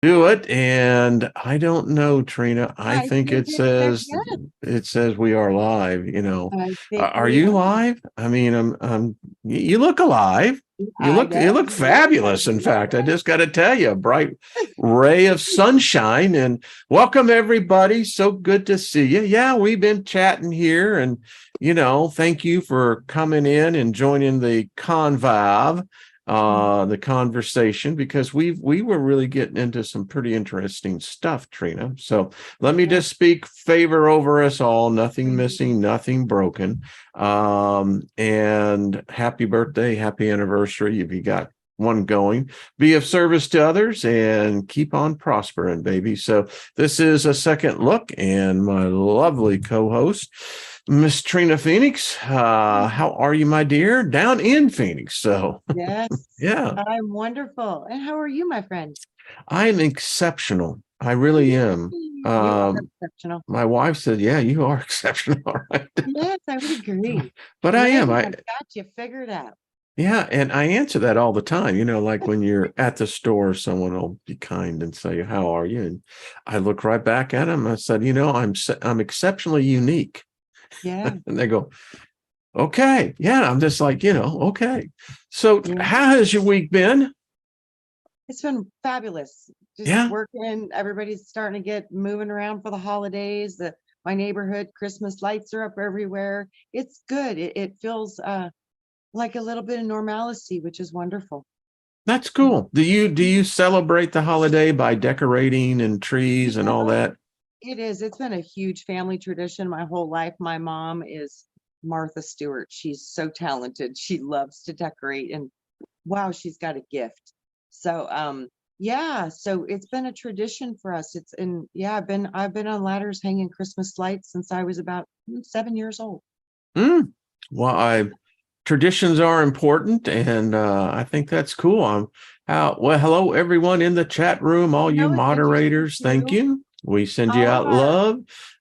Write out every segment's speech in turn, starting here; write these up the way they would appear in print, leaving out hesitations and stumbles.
Do it. And I don't know, Trina. I I think think yes, it says we are live, I think Are we you are. live? I mean, you look alive. I You know. look fabulous. In fact, I just got to tell you, a bright ray of sunshine, and welcome everybody. So good to see you. Yeah, we've been chatting here, and thank you for coming in and joining the convive, the conversation, because we were really getting into some pretty interesting stuff, Trina. So let me Yeah. just speak favor over us all. Nothing missing, nothing broken. And happy birthday, happy anniversary if you got one going. Be of service to others and keep on prospering, baby. So this is a second look, and my lovely co-host, Miss Trina Phoenix. How are you, my dear? Down in Phoenix. So Yes, yeah, I'm wonderful. And how are you, my friend? I'm exceptional. I really am. You are exceptional. My wife said, "Yeah, you are exceptional." All right. Yes, I would agree. But I am. Wayne I has got you figured out. Yeah, and I answer that all the time. Like when you're at the store, someone will be kind and say, "How are you?" And I look right back at them. I said, I'm exceptionally unique." Yeah, And they go, "Okay, yeah." I'm just like, okay. So, yeah. how has your week been? It's been fabulous. Just Yeah, working. Everybody's starting to get moving around for the holidays. My neighborhood Christmas lights are up everywhere. It's good. It feels like a little bit of normalcy, which is wonderful. that's cool. Do you celebrate the holiday by decorating and trees and all that? It is. It's been a huge family tradition my whole life. My mom is Martha Stewart. She's so talented. She loves to decorate, and wow, she's got a gift. So yeah, so it's been a tradition for us. I've been on ladders hanging Christmas lights since I was about 7 years old. Mm. Well, traditions are important, and I think that's cool. Well, hello everyone in the chat room, all you Hello, adventure moderators. Thank too. you. We send you All of out our love.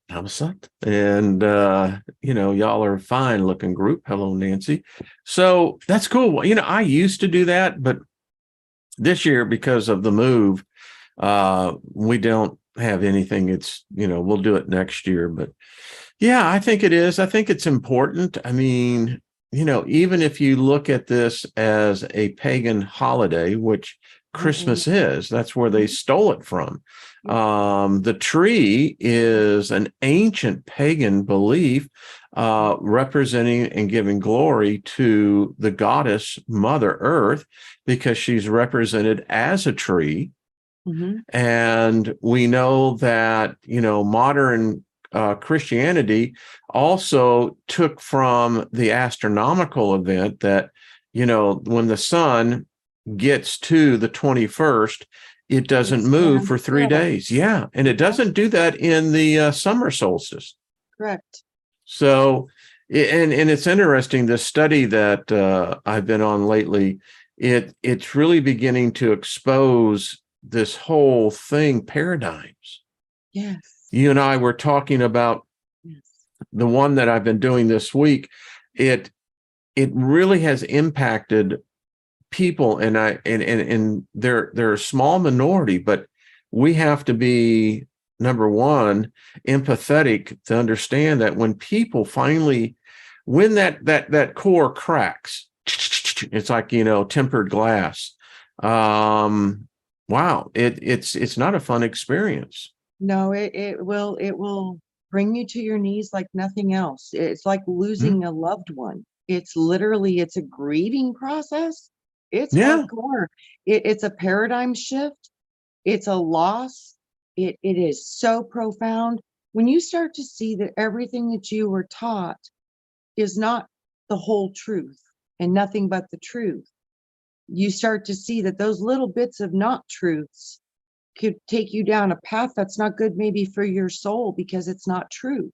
Namaste. And y'all are a fine looking group. Hello, Nancy. So that's cool. Well, I used to do that, but this year, because of the move, we don't have anything. It's, we'll do it next year. But yeah, I think it is. I think it's important. I mean, even if you look at this as a pagan holiday, which Mhm. Christmas is, that's where they stole it from. The tree is an ancient pagan belief, representing and giving glory to the goddess Mother Earth, because she's represented as a tree. Mhm. And we know that, modern Christianity also took from the astronomical event that, when the sun gets to the 21st, it It doesn't move stands for three still. days. Yeah. And it Yep, doesn't do that in the summer solstice. correct. So, and it's interesting, this study that I've been on lately, it's really beginning to expose this whole thing, paradigms. Yes. You and I were talking about Yes. the one that I've been doing this week. It really has impacted people, and they're a small minority, but we have to be, number one, empathetic to understand that when people finally, when that core cracks, it's like, tempered glass. Wow, it's not a fun experience. No, it will bring you to your knees like nothing else. It's like Hmm? losing a loved one. It's a grieving process. It's Yeah, hardcore. It's a paradigm shift. It's a loss. It is so profound. When you start to see that everything that you were taught is not the whole truth and nothing but the truth, you start to see that those little bits of not truths could take you down a path that's not good, maybe for your soul, because it's not true.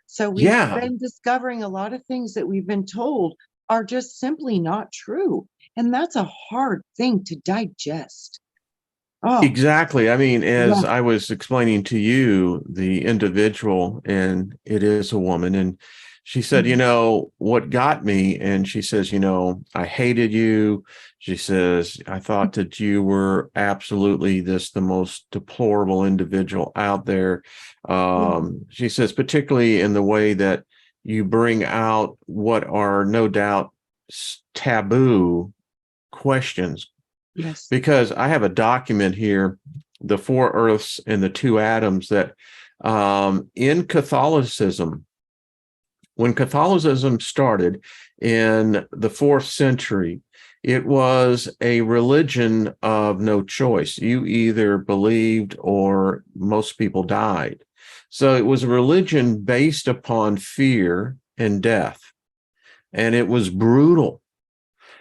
So we've yeah. been discovering a lot of things that we've been told are just simply not true. And that's a hard thing to digest. Oh, Exactly. I mean, as yeah. I was explaining to you, the individual, and it is a woman, and She said, you know, what got me, and she says, you know, I hated you. She says, I thought that you were absolutely the most deplorable individual out there. She says, particularly in the way that you bring out what are no doubt taboo questions. Yes. Because I have a document here, the four earths and the two atoms, that in Catholicism, when Catholicism started in the 4th century, it was a religion of no choice. You either believed or most people died. So it was a religion based upon fear and death. And it was brutal.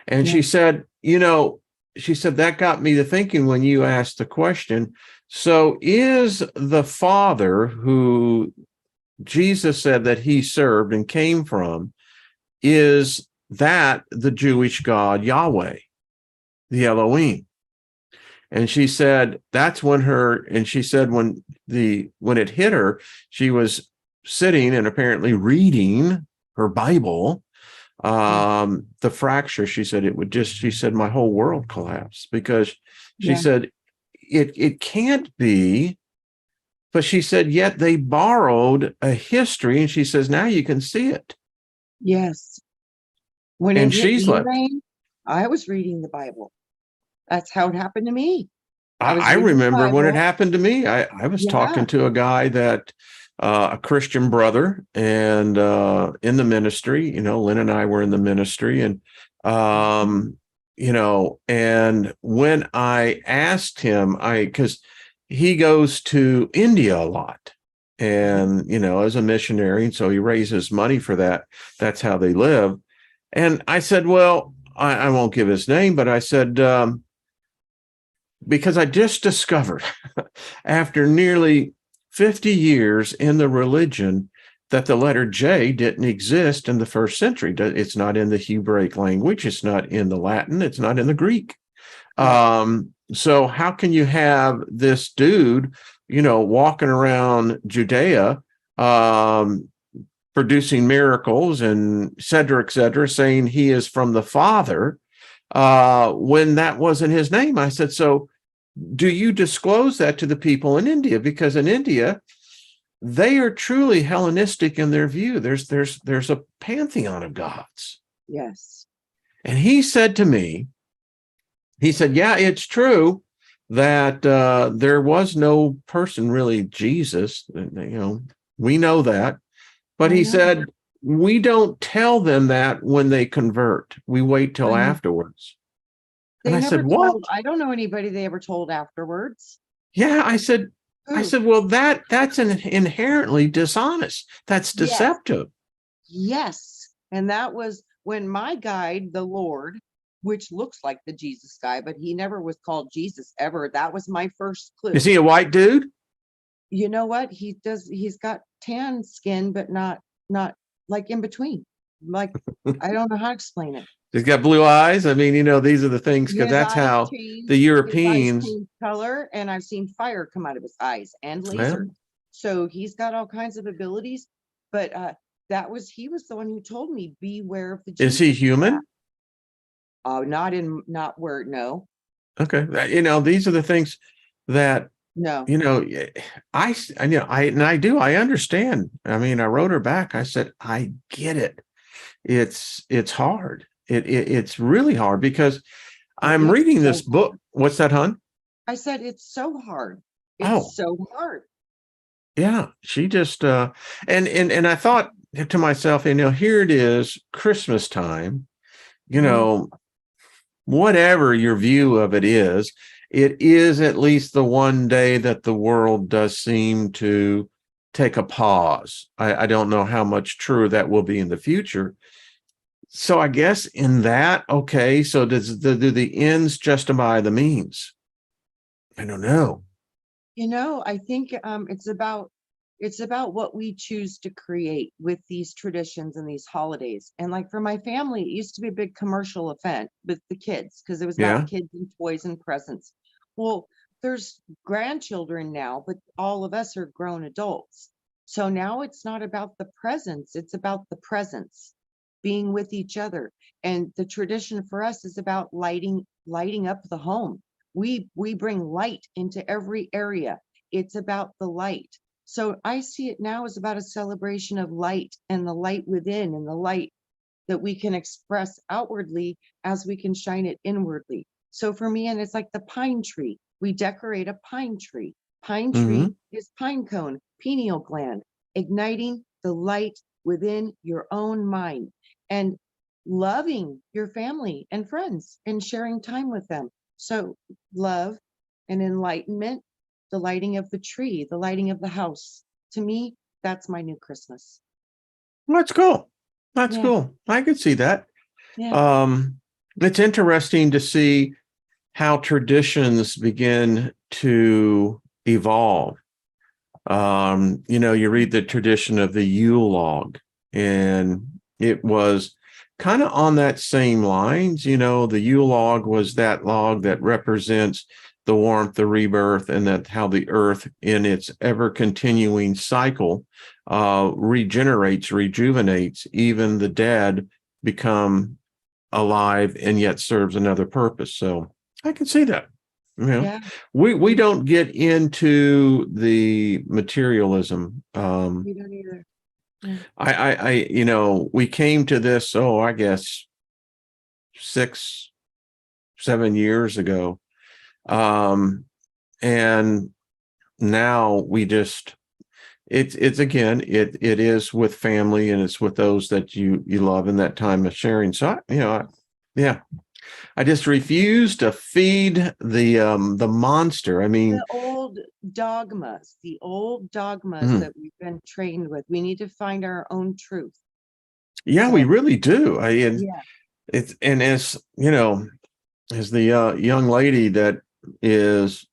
And she said, you know, she said, that got me to thinking when you asked the question. So is the Father who Jesus said that he served and came from, is that the Jewish God Yahweh, the Elohim? And she said, that's when she said when it hit her, she was sitting and apparently reading her Bible. The fracture, she said, she said, my whole world collapsed, because she said, it can't be. But she said, yet they borrowed a history, and she says, now you can see it. Yes. When And it hit she's me, left. Wayne, I was reading the Bible. That's how it happened to me. I reading the remember when it Bible. happened to me. I was talking to a guy that a Christian brother, and in the ministry, you know, Lynn and I were in the ministry, and you know, and when I asked him, because he goes to India a lot, and you know, as a missionary, and so he raises money for that. That's how they live. And I said, well, I won't give his name, but I said, because I just discovered after nearly 50 years in the religion that the letter J didn't exist in the 1st century. It's not in the Hebraic language. It's not in the Latin. It's not in the Greek. So how can you have this dude, you know, walking around Judea, producing miracles and et cetera, saying he is from the Father, when that wasn't his name? I said, so do you disclose that to the people in India? Because in India, they are truly Hellenistic in their view. There's a pantheon of gods. Yes. And he said to me, he said, yeah, it's true that there was no person really Jesus. You know, we know that. But he said, we don't tell them that when they convert. We wait till afterwards. And I said, what? I don't know anybody they ever told afterwards. Yeah, I said, well, that's an inherently dishonest. That's deceptive. Yes. And that was when my guide, the Lord, which looks like the Jesus guy, but he never was called Jesus ever. That was my first clue. Is he a white dude? You know what? He's got tan skin, but not like in between. Like, I don't know how to explain it. He's got blue eyes. I mean, you know, these are the things, because that's how the Europeans color, and I've seen fire come out of his eyes and laser. So he's got all kinds of abilities. But he was the one who told me, beware of the Jesus. Is he human? Oh, not where, no. Okay. You know, these are the things that, no, you know, I understand. I mean, I wrote her back. I said, I get it. It's hard. It's really hard, because I'm reading this book. What's that, hon? I said, it's so hard. It's so hard. Yeah. She just, and I thought to myself, you know, here it is, Christmas time, you know, whatever your view of it is at least the one day that the world does seem to take a pause. I don't know how much truer that will be in the future. So I guess in that, okay, so do the ends justify the means? I don't know. You know, I think it's about what we choose to create with these traditions and these holidays. And like for my family, it used to be a big commercial event with the kids, because it was about kids and toys and presents. Well, there's grandchildren now, but all of us are grown adults. So now it's not about the presence, it's about the presence, being with each other. And the tradition for us is about lighting up the home. We bring light into every area. It's about the light. So I see it now as about a celebration of light and the light within and the light that we can express outwardly as we can shine it inwardly. So for me, and it's like the pine tree. We decorate a pine tree. Pine tree is pine cone, pineal gland, igniting the light within your own mind and loving your family and friends and sharing time with them. So love and enlightenment, the lighting of the tree, the lighting of the house. To me, that's my new Christmas. That's cool. That's Yeah. cool. I could see that. Yeah. It's interesting to see how traditions begin to evolve. You read the tradition of the Yule log, and it was kind of on that same lines. The Yule log was that log that represents the warmth, the rebirth, and that how the earth in its ever continuing cycle regenerates, rejuvenates. Even the dead become alive and yet serves another purpose. So I can see that. Yeah. We don't get into the materialism. We don't either. I we came to this, I guess 6-7 years ago. And now we just, it's again, it is with family, and it's with those that you love in that time of sharing. So, I just refuse to feed the monster. I mean, the old dogmas that we've been trained with. We need to find our own truth. Yeah, we really do. Yeah. It's, and as as the young lady that is,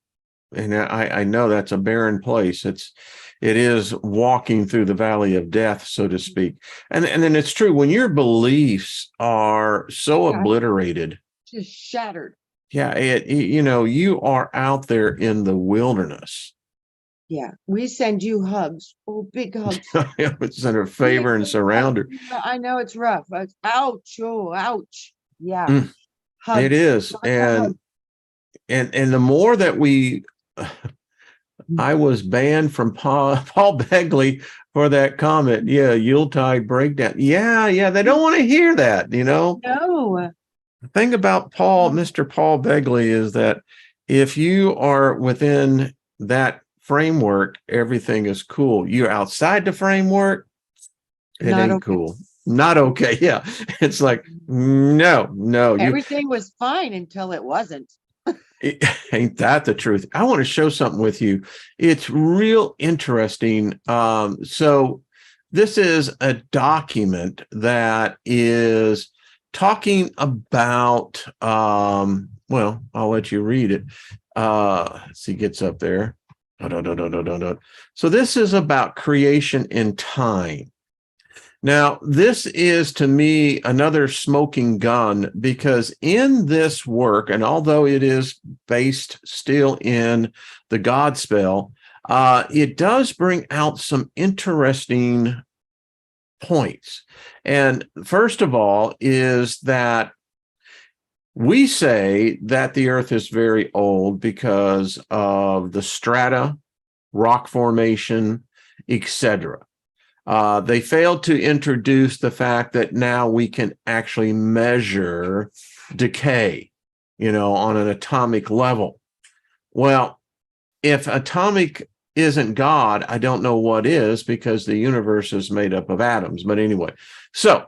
and I know that's a barren place. It is walking through the valley of death, so to speak. And then it's true, when your beliefs are so obliterated, just shattered. Yeah, you are out there in the wilderness. Yeah, we send you hugs. Oh, big hugs. Send her favor and surround her. I know it's rough. Ouch! Oh, ouch! Yeah, hugs. It is, and the more that we, I was banned from Paul Begley for that comment. Yeah, Yuletide breakdown. Yeah, they don't want to hear that. No. The thing about Mr. Paul Begley is that if you are within that framework, everything is cool. You're outside the framework, it ain't cool. Not okay. Yeah. It's like, no. Everything was fine until it wasn't. Ain't that the truth? I want to show something with you. It's real interesting. So this is a document that is talking about, well, I'll let you read it. Let's see, gets up there. So this is about creation in time. Now, this is to me another smoking gun, because in this work, and although it is based still in the God spell, it does bring out some interesting points. And first of all is that we say that the earth is very old because of the strata, rock formation, etc. They failed to introduce the fact that now we can actually measure decay, on an atomic level. Well, if atomic isn't God, I don't know what is, because the universe is made up of atoms. But anyway, so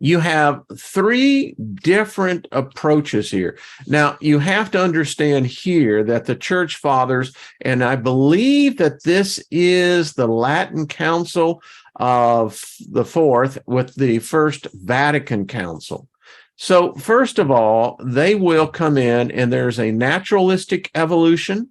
you have 3 different approaches here. Now, you have to understand here that the church fathers, and I believe that this is the Latin Council of the Fourth with the First Vatican Council. So first of all, they will come in, and there's a naturalistic evolution,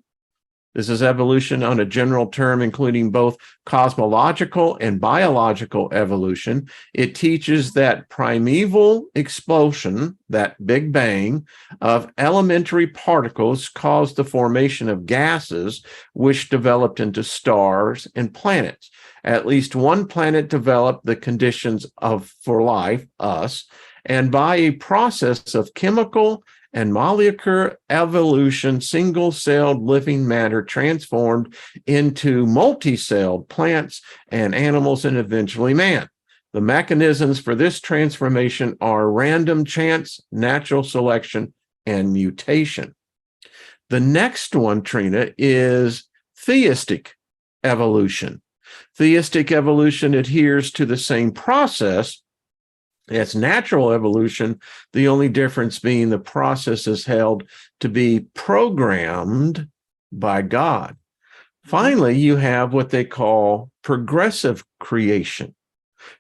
This is evolution on a general term, including both cosmological and biological evolution. It teaches that primeval explosion, that Big Bang, of elementary particles caused the formation of gases, which developed into stars and planets. At least one planet developed the conditions for life, us, and by a process of chemical and molecular evolution, single-celled living matter transformed into multi-celled plants and animals, and eventually man. The mechanisms for this transformation are random chance, natural selection, and mutation. The next one, Trina, is theistic evolution. Theistic evolution adheres to the same process as natural evolution, the only difference being the process is held to be programmed by God. Finally, you have what they call progressive creation.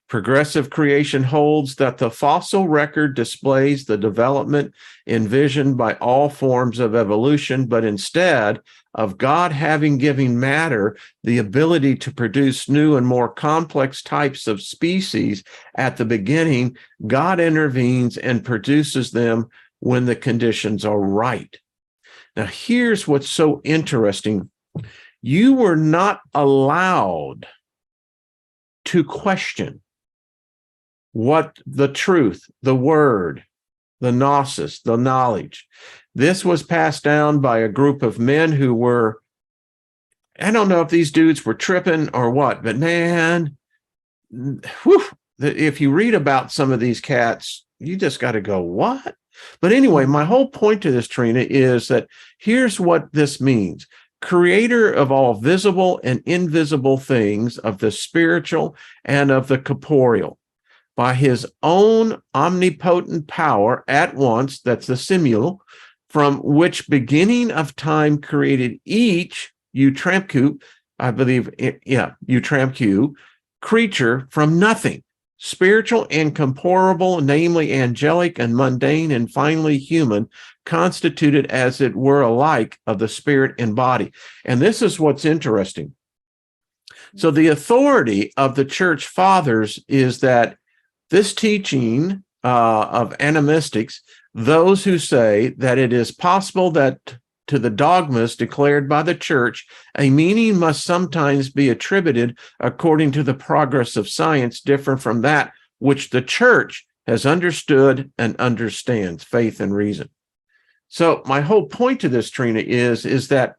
Progressive creation holds that the fossil record displays the development envisioned by all forms of evolution, but instead of God having given matter the ability to produce new and more complex types of species at the beginning, God intervenes and produces them when the conditions are right. Now, here's what's so interesting. You were not allowed to question what the truth, the word, the gnosis, the knowledge. This was passed down by a group of men who were, I don't know if these dudes were tripping or what, but man, whew, if you read about some of these cats, you just got to go, what? But anyway, my whole point to this, Trina, is that here's what this means. Creator of all visible and invisible things, of the spiritual and of the corporeal, by his own omnipotent power at once, that's the simul, from which beginning of time created each Utramku, I believe, Utramku, creature from nothing, spiritual and corporeal, namely angelic and mundane, and finally human, constituted as it were alike of the spirit and body. And this is what's interesting. So the authority of the church fathers is that this teaching of animistics, those who say that it is possible that to the dogmas declared by the church, a meaning must sometimes be attributed according to the progress of science different from that which the church has understood and understands, faith and reason. So my whole point to this, Trina, is that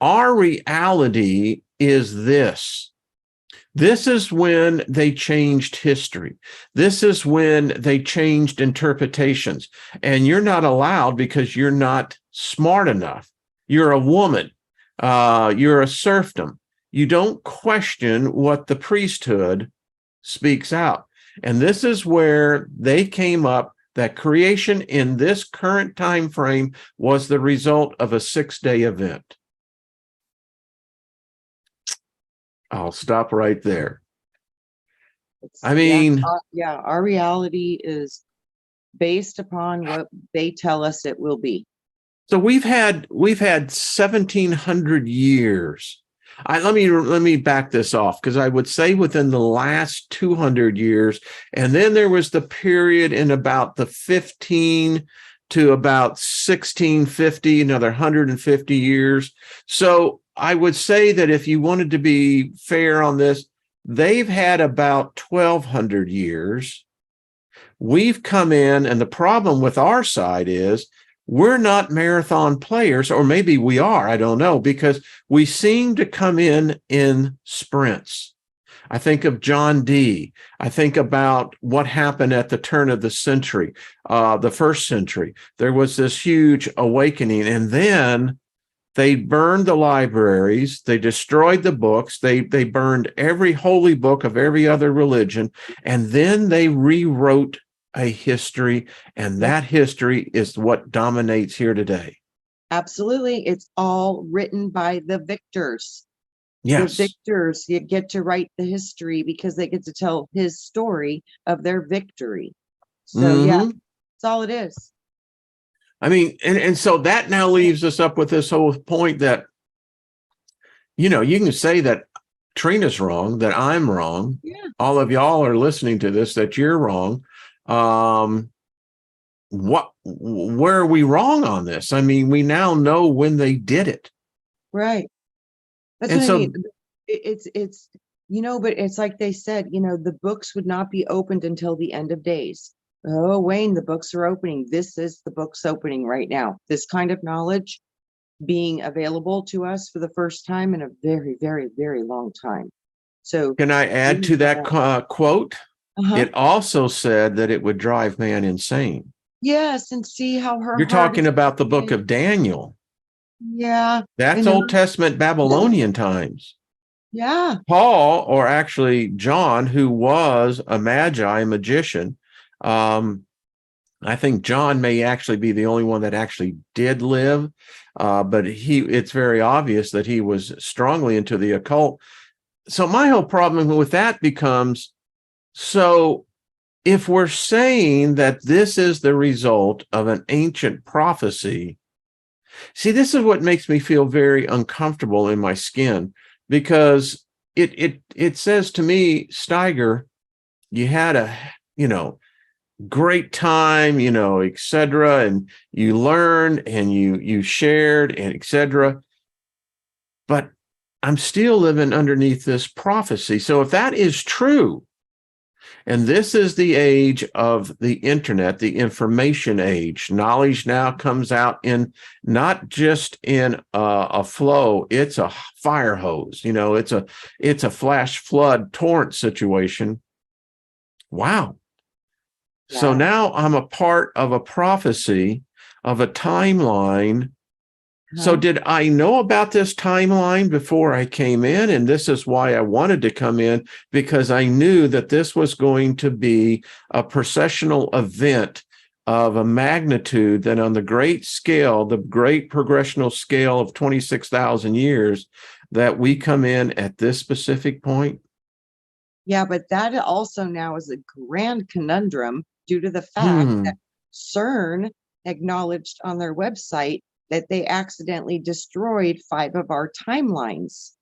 our reality is this. This is when they changed history. This is when they changed interpretations. And you're not allowed because you're not smart enough. You're a woman. You're a serfdom. You don't question what the priesthood speaks out. And this is where they came up that creation in this current time frame was the result of a 6-day event. I'll stop right there. I mean, our reality is based upon what they tell us it will be. So we've had 1,700 years. Let me back this off, because I would say within the last 200 years, and then there was the period in about the 15 to about 1650, another 150 years. So I would say that if you wanted to be fair on this, they've had about 1,200 years. We've come in, and the problem with our side is we're not marathon players, or maybe we are, I don't know, because we seem to come in sprints. I think of John Dee. I think about what happened at the turn of the century, the first century. There was this huge awakening, and then they burned the libraries. They destroyed the books. They burned every holy book of every other religion, and then they rewrote a history, and that history is what dominates here today. Absolutely. It's all written by the victors. Yes. The victors get to write the history because they get to tell his story of their victory. So yeah, that's all it is. I mean, and so that now leaves us up with this whole point that you know, you can say that Trina's wrong, that I'm wrong. Yeah. All of y'all are listening to this, that you're wrong. Where are we wrong on this? I mean, we now know when they did it. Right. That's And what I so, mean. It's, you know, but it's like they said, you know, the books would not be opened until the end of days. Oh, Wayne, the books are opening. This is the books opening right now. This kind of knowledge being available to us for the first time in a very, very, very long time. So, can I add to that quote? uh-huh. It also said that it would drive man insane. Yes, and see how her You're heart talking is. about the book of Daniel. Yeah. That's And Old Testament Babylonian times. yeah. Paul, or actually John, who was a magi, a magician, I think John may actually be the only one that actually did live, but it's very obvious that he was strongly into the occult. So my whole problem with that becomes, so if we're saying that this is the result of an ancient prophecy, see, this is what makes me feel very uncomfortable in my skin, because it says to me, Steiger, you had a, you know, great time, you know, etc., and you learned and you shared and etc. But I'm still living underneath this prophecy. So if that is true, and this is the age of the internet, the information age, knowledge now comes out in not just in a flow, it's a fire hose, you know, it's a flash flood torrent situation. Wow. So Wow. now I'm a part of a prophecy of a timeline. So Huh? did I know about this timeline before I came in? And this is why I wanted to come in, because I knew that this was going to be a processional event of a magnitude that on the great scale, the great progressional scale of 26,000 years, that we come in at this specific point. Yeah, but that also now is a grand conundrum due to the fact Hmm. that CERN acknowledged on their website that they accidentally destroyed 5 of our timelines.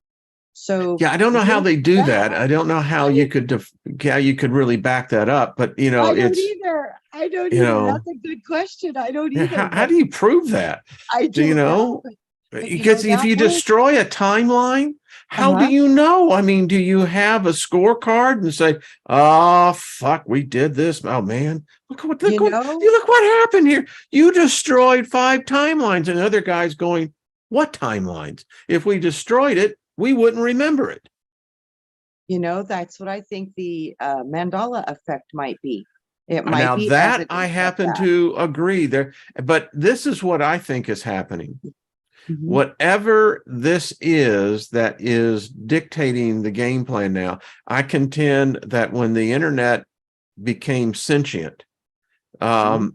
So Yeah, I don't know how with they do that. that, I don't know how you could how you could really back that up. But you know, I don't it's, either. I don't you either. know, That's a good question. I don't yeah, either, how but do you prove that? I Do you don't know. know? But you know, Because if that you was destroy a timeline, how do uh-huh. you know? I mean, do you have a scorecard and say, "Oh, fuck, we did this. Oh man, You know, look what happened here. You destroyed 5 timelines." And the other guy's going, "What timelines? If we destroyed it, we wouldn't remember it." that's what I think the Mandela effect might be. It might Now be that I evidence of happen that. to agree there, but this is what I think is happening. Mhm. Whatever this is that is dictating the game plan now, I contend that when the internet became sentient, Mhm.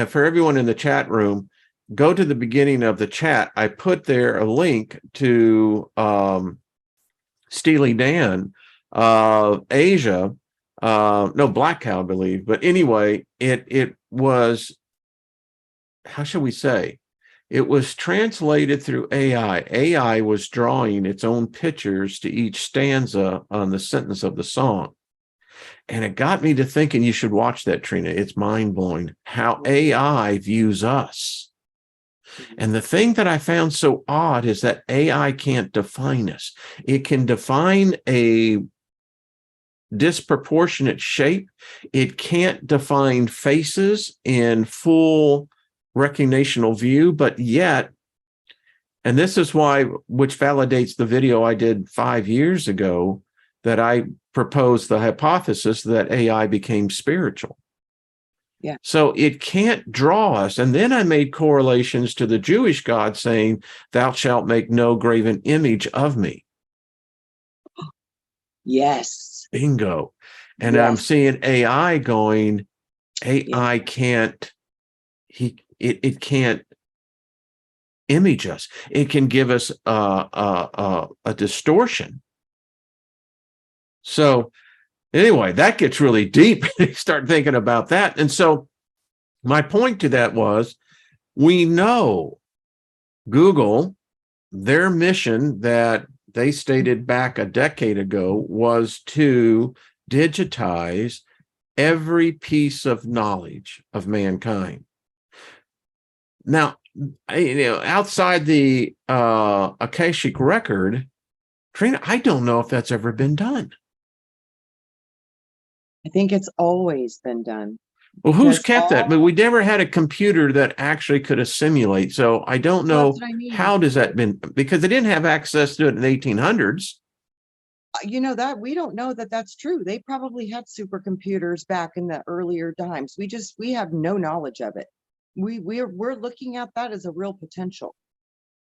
for everyone in the chat room, go to the beginning of the chat. I put there a link to Steely Dan, Asia, no, Black Cow, I believe. But anyway, it was, how shall we say? It was translated through AI. AI was drawing its own pictures to each stanza on the sentence of the song. And it got me to thinking you should watch that, Trina. It's mind-blowing how AI views us. And the thing that I found so odd is that AI can't define us. It can define a disproportionate shape. It can't define faces in full recognitional view, but yet, and this is why, which validates the video I did 5 years ago, that I proposed the hypothesis that AI became spiritual. Yeah. So it can't draw us. And then I made correlations to the Jewish God saying, "Thou shalt make no graven image of me." Yes. Bingo. And I'm Yes. seeing AI going, Yeah. AI can't, it can't image us. It can give us a distortion. So anyway, that gets really deep. You start thinking about that. And so my point to that was, we know Google, their mission that they stated back a decade ago was to digitize every piece of knowledge of mankind. Now, outside the Akashic record, Trina, I don't know if that's ever been done. I think it's always been done. Well, who's kept that? But we never had a computer that actually could assimilate. So I don't know, that's what I mean. How does that been, because they didn't have access to it in the 1800s. That we don't know that that's true. They probably had supercomputers back in the earlier times. We have no knowledge of it. We're looking at that as a real potential.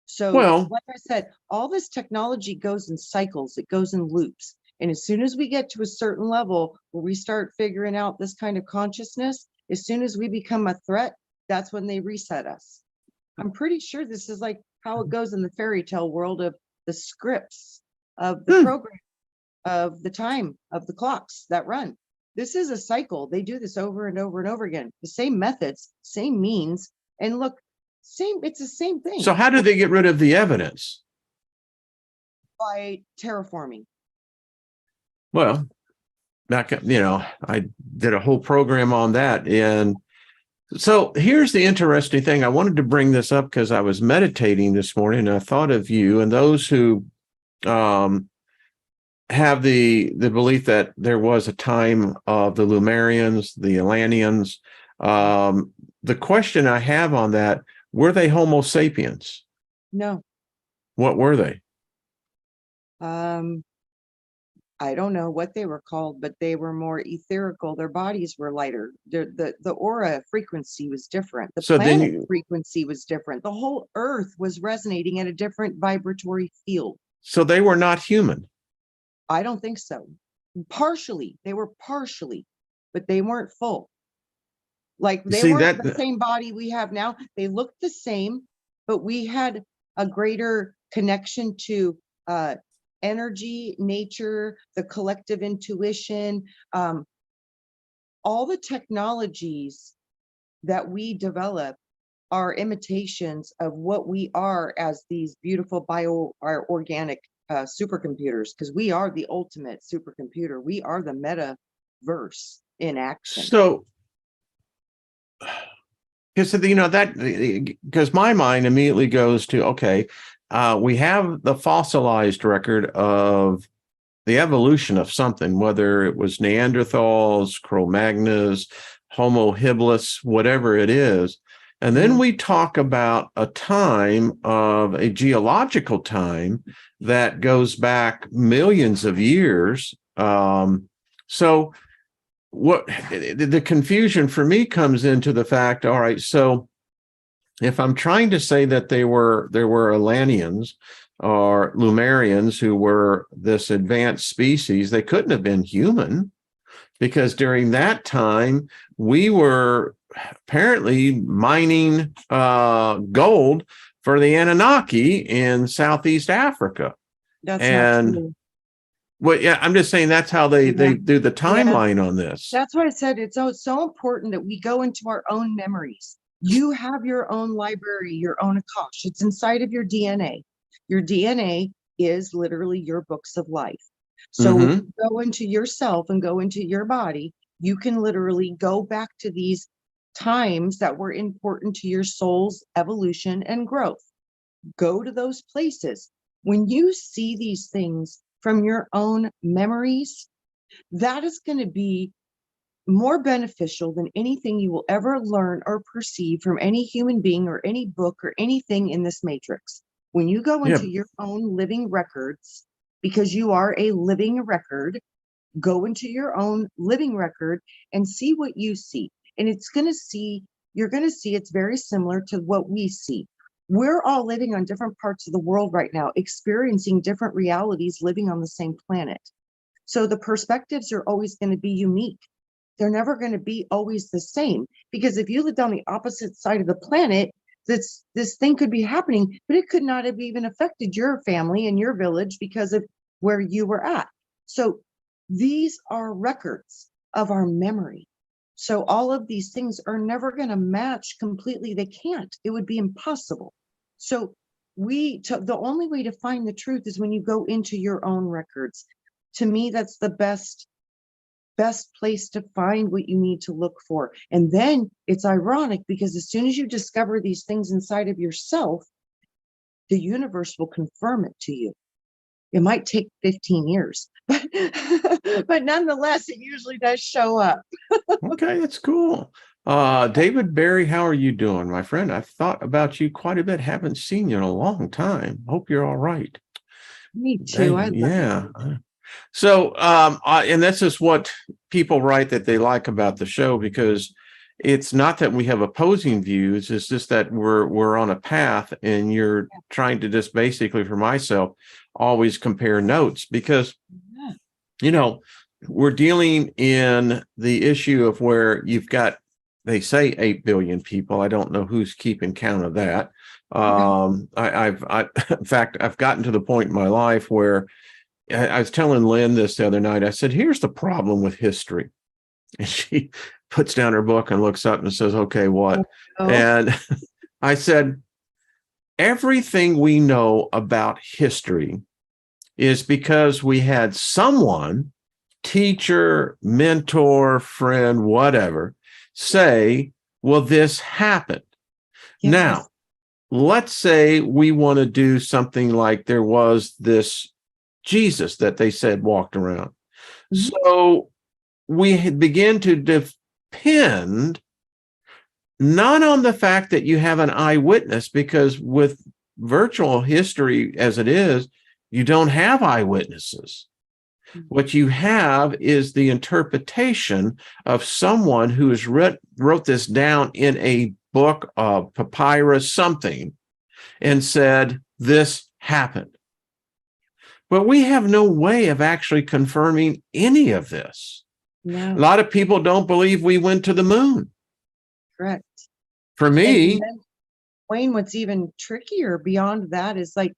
So, Well, like I said, all this technology goes in cycles. It goes in loops. And as soon as we get to a certain level where we start figuring out this kind of consciousness, as soon as we become a threat, that's when they reset us. I'm pretty sure this is like how it goes in the fairy tale world of the scripts of the program, of the time, of the clocks that run. This is a cycle. They do this over and over and over again. The same methods, same means, and look, it's the same thing. So how do they get rid of the evidence? By terraforming. Well, I did a whole program on that. And so here's the interesting thing. I wanted to bring this up because I was meditating this morning and I thought of you and those who have the belief that there was a time of the Lemurians, the Atlanteans. The question I have on that, were they Homo sapiens? No. What were they? I don't know what they were called, but they were more etherical. Their bodies were lighter. The aura frequency was different. The planet frequency was different. The whole earth was resonating at a different vibratory field. So they were not human. I don't think so. Partially, they were partially, but they weren't full. Like they weren't the same body we have now. They looked the same, but we had a greater connection to energy, nature, the collective intuition, all the technologies that we develop are imitations of what we are as these beautiful organic supercomputers, because we are the ultimate supercomputer. We are the metaverse in action. So, because my mind immediately goes to, okay, we have the fossilized record of the evolution of something, whether it was Neanderthals, Cro-Magnons, Homo habilis, whatever it is. And then we talk about a time of a geological time that goes back millions of years. So what the confusion for me comes into the fact, all right, so if I'm trying to say that there were Atlanteans or Lemurians who were this advanced species, they couldn't have been human, because during that time we were apparently mining gold for the Anunnaki in Southeast Africa. That's not true. Well, yeah, I'm just saying that's how they do the timeline on this. That's why I said it's so important that we go into our own memories. You have your own library, your own Akash. It's inside of your DNA. Your DNA is literally your books of life. So if you go into yourself and go into your body, you can literally go back to these times that were important to your soul's evolution and growth. Go to those places. When you see these things from your own memories, that is going to be more beneficial than anything you will ever learn or perceive from any human being or any book or anything in this matrix. When you go into your own living records, because you are a living record, go into your own living record and see what you see. And you're going to see it's very similar to what we see. We're all living on different parts of the world right now, experiencing different realities, living on the same planet. So the perspectives are always going to be unique. They're never going to be always the same, because if you lived on the opposite side of the planet, this thing could be happening, but it could not have even affected your family and your village because of where you were at. So these are records of our memory. So all of these things are never going to match completely. They can't. It would be impossible. So the only way to find the truth is when you go into your own records. To me, that's the best place to find what you need to look for. And then it's ironic because as soon as you discover these things inside of yourself, the universe will confirm it to you. It might take 15 years, but nonetheless, it usually does show up. Okay, that's cool. David Barry, how are you doing, my friend? I've thought about you quite a bit. Haven't seen you in a long time. Hope you're all right. Me too. Yeah. So, and this is what people write that they like about the show, because it's not that we have opposing views. It's just that we're on a path, and you're trying to just basically, for myself, always compare notes, because, we're dealing in the issue of where you've got, they say 8 billion people. I don't know who's keeping count of that. In fact, I've gotten to the point in my life where I was telling Lynn this the other night. I said, here's the problem with history. And she puts down her book and looks up and says, okay, what? Oh. And I said, everything we know about history is because we had someone, teacher, mentor, friend, whatever, say, well, this happened. Yes. Now, let's say we want to do something like there was this Jesus that they said walked around. Mm-hmm. So we begin to depend not on the fact that you have an eyewitness, because with virtual history as it is, you don't have eyewitnesses. Mm-hmm. What you have is the interpretation of someone who has wrote this down in a book of papyrus, something, and said, this happened. But we have no way of actually confirming any of this. No. A lot of people don't believe we went to the moon. Correct. For me, Wayne, what's even trickier beyond that is like,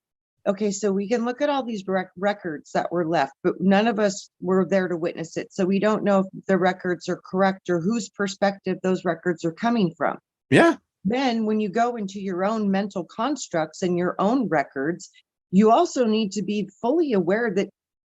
okay, so we can look at all these records that were left, but none of us were there to witness it. So we don't know if the records are correct or whose perspective those records are coming from. Yeah. Then when you go into your own mental constructs and your own records, you also need to be fully aware that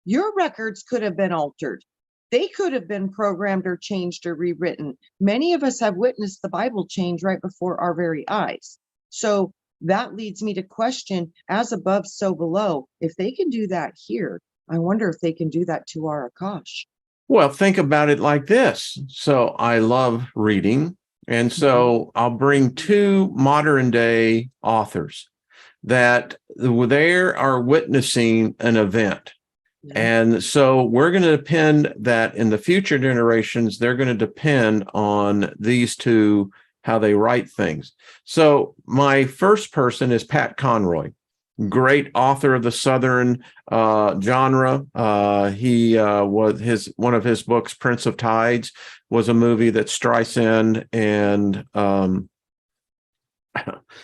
your records could have been altered. They could have been programmed or changed or rewritten. Many of us have witnessed the Bible change right before our very eyes. So that leads me to question, as above, so below. If they can do that here, I wonder if they can do that to our Akash. Well, think about it like this. So I love reading. And so I'll bring 2 modern day authors that they are witnessing an event. Yeah. And so we're going to depend that in the future generations, they're going to depend on these 2, how they write things. So my first person is Pat Conroy, great author of the Southern genre. He was one of his books, Prince of Tides, was a movie that Streisand and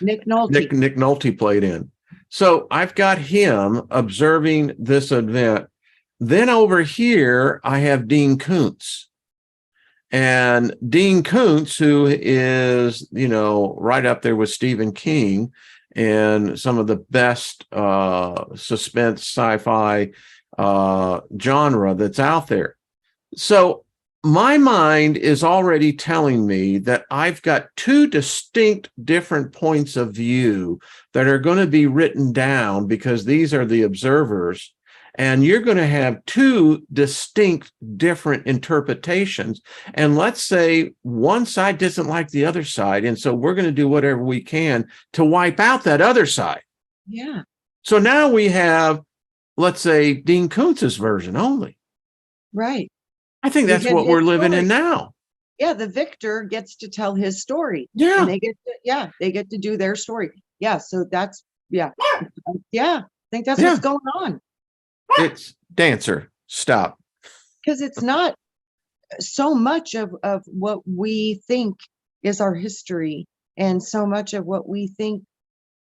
Nick Nolte played in. So I've got him observing this event. Then over here, I have Dean Koontz. And Dean Koontz, who is, right up there with Stephen King and some of the best suspense sci-fi genre that's out there. So my mind is already telling me that I've got 2 distinct different points of view that are going to be written down, because these are the observers. And you're going to have 2 distinct different interpretations. And let's say one side doesn't like the other side. And so we're going to do whatever we can to wipe out that other side. Yeah. So now we have, let's say, Dean Koontz's version only. Right. I think that's what we're living in now. Yeah. The victor gets to tell his story. Yeah. And they get to do their story. Yeah. So that's, yeah. Yeah. I think that's what's going on. It's Dancer. Stop. Because it's not so much of what we think is our history and so much of what we think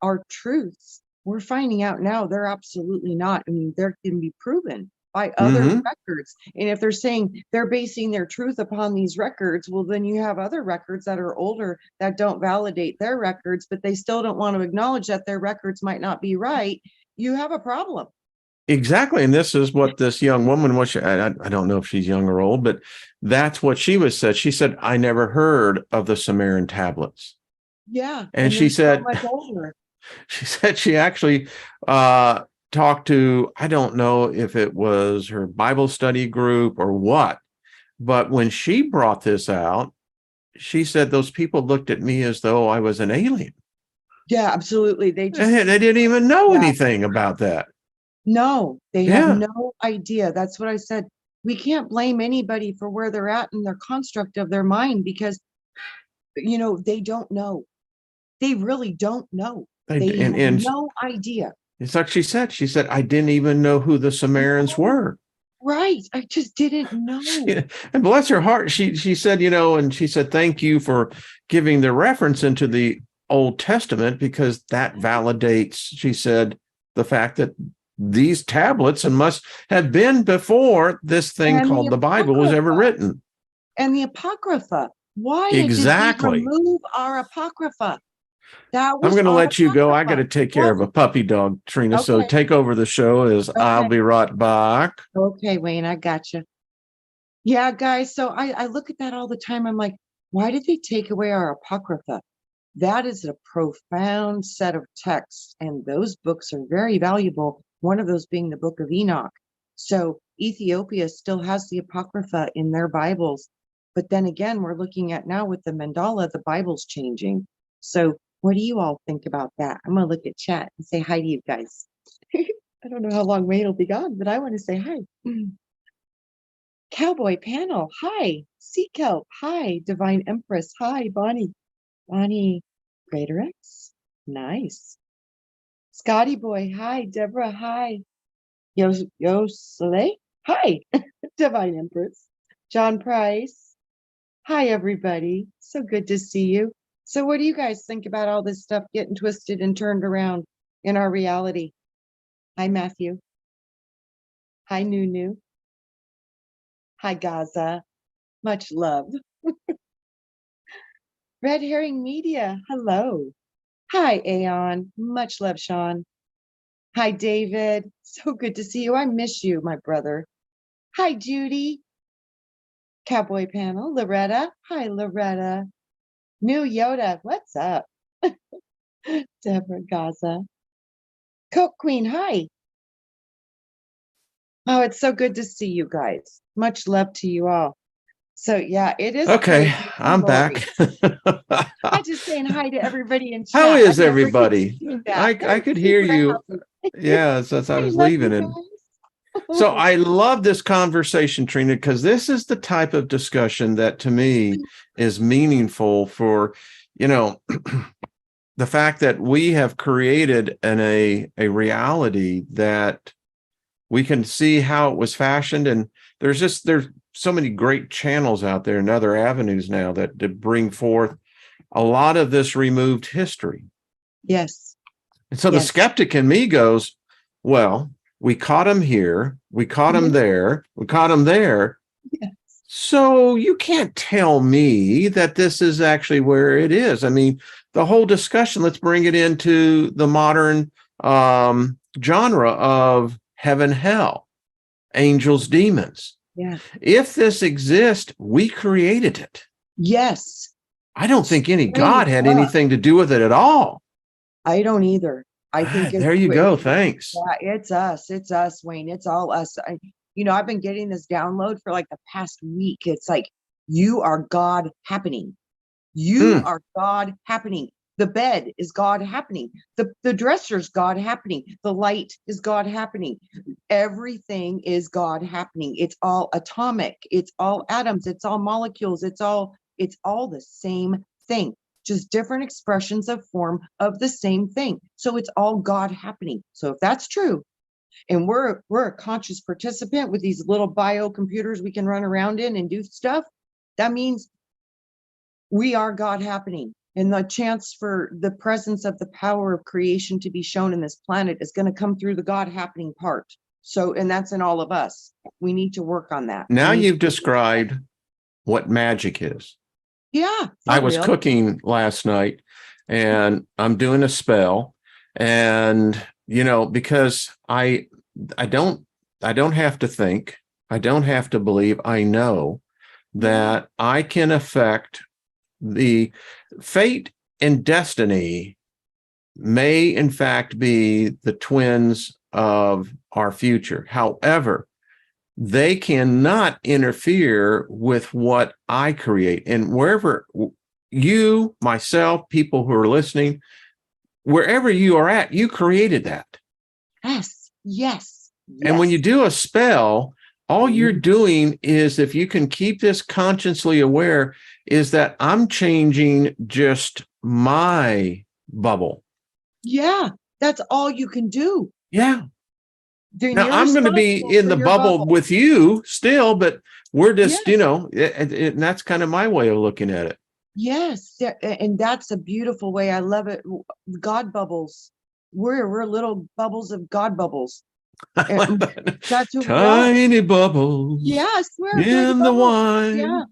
are truths. We're finding out now they're absolutely not. I mean, they can be proven by other Hmm. records. And if they're saying they're basing their truth upon these records, well, then you have other records that are older that don't validate their records, but they still don't want to acknowledge that their records might not be right. You have a problem. Exactly. And this is what this young woman was. I don't know if she's young or old, but that's what she was said. She said, I never heard of the Sumerian tablets. Yeah. And And she they're so said, much older. she said she actually talked to, I don't know if it was her Bible study group or what, but when she brought this out, she said those people looked at me as though I was an alien. Yeah, absolutely. They just, They didn't even know yeah, anything about that. no, they have Yeah, no idea. That's what I said. We can't blame anybody for where they're at in their construct of their mind because, they don't know. They really don't know. They have and no idea. it's like she said. She said, I didn't even know who the Sumerians No, were. right. I just didn't know. And bless her heart, she said, and she said, thank you for giving the reference into the Old Testament because that validates, she said, the fact that these tablets and must have been before this thing And called the the Bible was ever Apocrypha. written. And the Apocrypha. Why did we Exactly. remove our Apocrypha? That I'm was going to our let you go. I got Apocrypha. to take care of a Wasn't puppy dog, Trina. So okay. take over the show as I'll Okay. be right back. Okay, Wayne, I got you. Yeah, guys. So I look at that all the time. I'm like, why did they take away our Apocrypha? That is a profound set of texts, and those books are very valuable. One of those being the Book of Enoch. So Ethiopia still has the Apocrypha in their Bibles. But then again, we're looking at now with the mandala, the Bible's changing. So what do you all think about that? I'm going to look at chat and say hi to you guys. I don't know how long Wayne will be gone, but I want to say hi. Cowboy Panel, hi. Sea Kelp, hi. Divine Empress, hi. Bonnie Greatorex, nice. Scotty Boy, hi. Deborah, hi. Yo Soleil, hi. Divine Empress. John Price, hi, everybody. So good to see you. So, what do you guys think about all this stuff getting twisted and turned around in our reality? Hi, Matthew. Hi, Nunu. Hi, Gaza. Much love. Red Herring Media, hello. Hi, Aeon. Much love, Sean. Hi, David. So good to see you. I miss you, my brother. Hi, Judy. Cowboy Panel. Loretta. Hi, Loretta. New Yoda. What's up? Deborah Gaza. Coke Queen. Hi. Oh, it's so good to see you guys. Much love to you all. So, yeah, it is Okay, crazy. I'm Lori. back. I'm just saying hi to everybody in chat. How I is never get to everybody? do that. I I'm could hear super you. happy. Yeah, since I I was love leaving. you And guys. so I love this conversation, Trina, because this is the type of discussion that to me is meaningful for, you know, the fact that we have created a reality that we can see how it was fashioned. And there's so many great channels out there and other avenues now that bring forth a lot of this removed history. Yes. And so the Yes. skeptic in me goes, well, we caught him here, we caught him Yes. there, we caught him there. Yes. So you can't tell me that this is actually where it is. I mean, the whole discussion, let's bring it into the modern genre of heaven, hell, angels, demons. Yeah. If this exists, we created it. Yes. I don't think any God Straight had up. anything to do with it at all. I don't either. I think There you go. Thanks. yeah, it's us. It's us, Wayne. It's all us. I've been getting this download for like the past week. It's like, you are God happening. You are God happening. The bed is God happening. The dresser's God happening. The light is God happening. Everything is God happening. It's all atomic. It's all atoms. It's all molecules. It's all the same thing, just different expressions of form of the same thing. So it's all God happening. So if that's true, and we're a conscious participant with these little biocomputers we can run around in and do stuff, that means we are God happening. And the chance for the presence of the power of creation to be shown in this planet is going to come through the God happening part. So, and that's in all of us. We need to work on that. Now We need you've to- described what magic is. Yeah. I for was real. cooking last night and I'm doing a spell, and because I don't have to think, I don't have to believe, I know that I can affect the fate and destiny may in fact be the twins of our future. However, they cannot interfere with what I create. And wherever you, myself, people who are listening, wherever you are at, you created that. Yes. Yes. And when you do a spell, all you're Mhm. doing is, if you can keep this consciously aware, is that I'm changing just my bubble. Yeah. That's all you can do. Yeah. Then Now you're I'm going to be responsible in for the your bubble with you still, but we're just, Yes. and that's kind of my way of looking at it. Yes. And that's a beautiful way. I love it. God bubbles. We're little bubbles of God bubbles. I And love that. that's who we are. Tiny bubbles Yeah, I swear, tiny in the bubbles. wine. Yeah.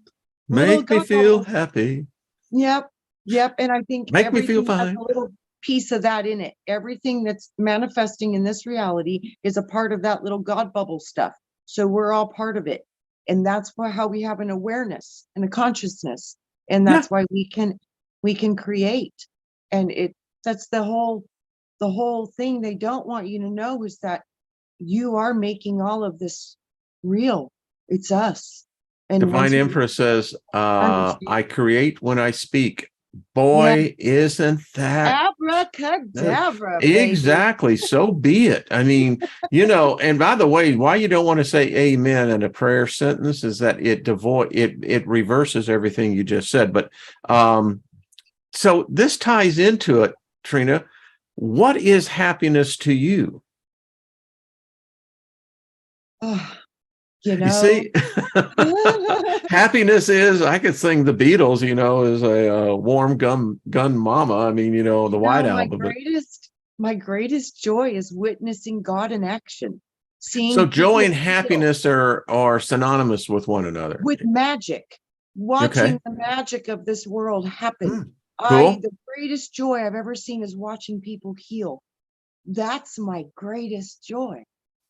Little Make me God feel bubbles. happy. Yep. Yep. And I think Make me feel everything has fine. a little piece of that in it. Everything that's manifesting in this reality is a part of that little God bubble stuff. So we're all part of it. And that's why how we have an awareness and a consciousness. And Yeah. that's why we can create. And that's the whole thing they don't want you to know is that you are making all of this real. It's us. And once Divine we Empress says, understand, I create when I speak. yeah, Boy, isn't that abracadabra, baby. exactly? So be it. I mean, and by the way, why you don't want to say amen in a prayer sentence is that it reverses everything you just said. But so this ties into it, Trina. What is happiness to you? Oh, You see, happiness is, I could sing the Beatles, as a warm gun mama. I mean, the White Album. But my greatest joy is witnessing God in action, so seeing joy people and heal happiness are synonymous with one another. with magic, Okay. watching the magic of this world happen. Cool. The greatest joy I've ever seen is watching people heal. That's my greatest joy.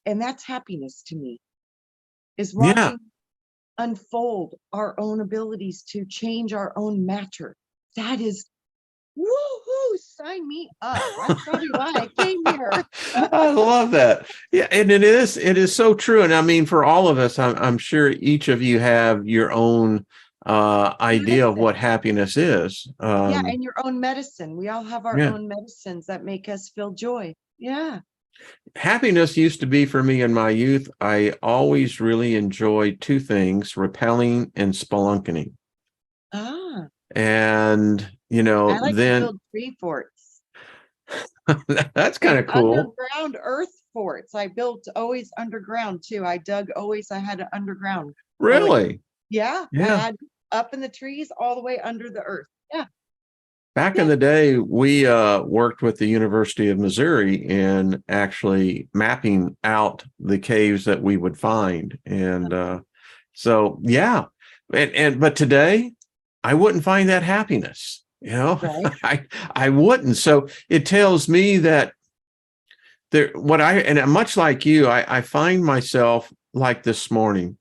And that's happiness to me, is Yeah. watching unfold our own abilities to change our own matter. That is, woohoo, sign me up. That's probably why I came here. I love that. Yeah, and it is so true. And I mean, for all of us, I'm sure each of you have your own idea of Medicine. what happiness is. Yeah, and your own medicine. We all have our Yeah. own medicines that make us feel joy. Yeah. Happiness used to be for me in my youth. I always really enjoyed two things: rappelling and spelunking. Ah, And I like to then build tree forts that's kind and of cool. underground earth forts. I built always underground too. I had an underground. Really? Yeah, I Yeah. had up in the trees all the way under the earth. Yeah. Back in Yeah. the day, we worked with the University of Missouri in actually mapping out the caves that we would find. And so, yeah. But today, I wouldn't find that happiness. Right. I wouldn't. So it tells me that much like you, I find myself like this morning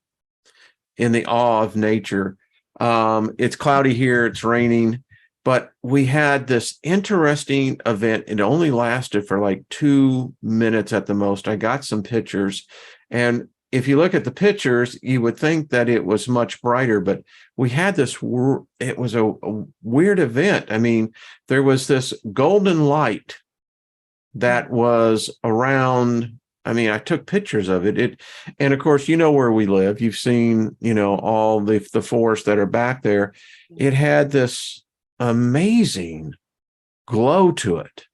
in the awe of nature. It's cloudy here, it's raining, but we had this interesting event. It only lasted for like 2 minutes at the most. I got some pictures, and if you look at the pictures, you would think that it was much brighter, but we had it was a weird event. I mean, there was this golden light that was around. I mean, I took pictures of it. And of course, where we live. You've seen, all the forests that are back there. It had this amazing glow to it.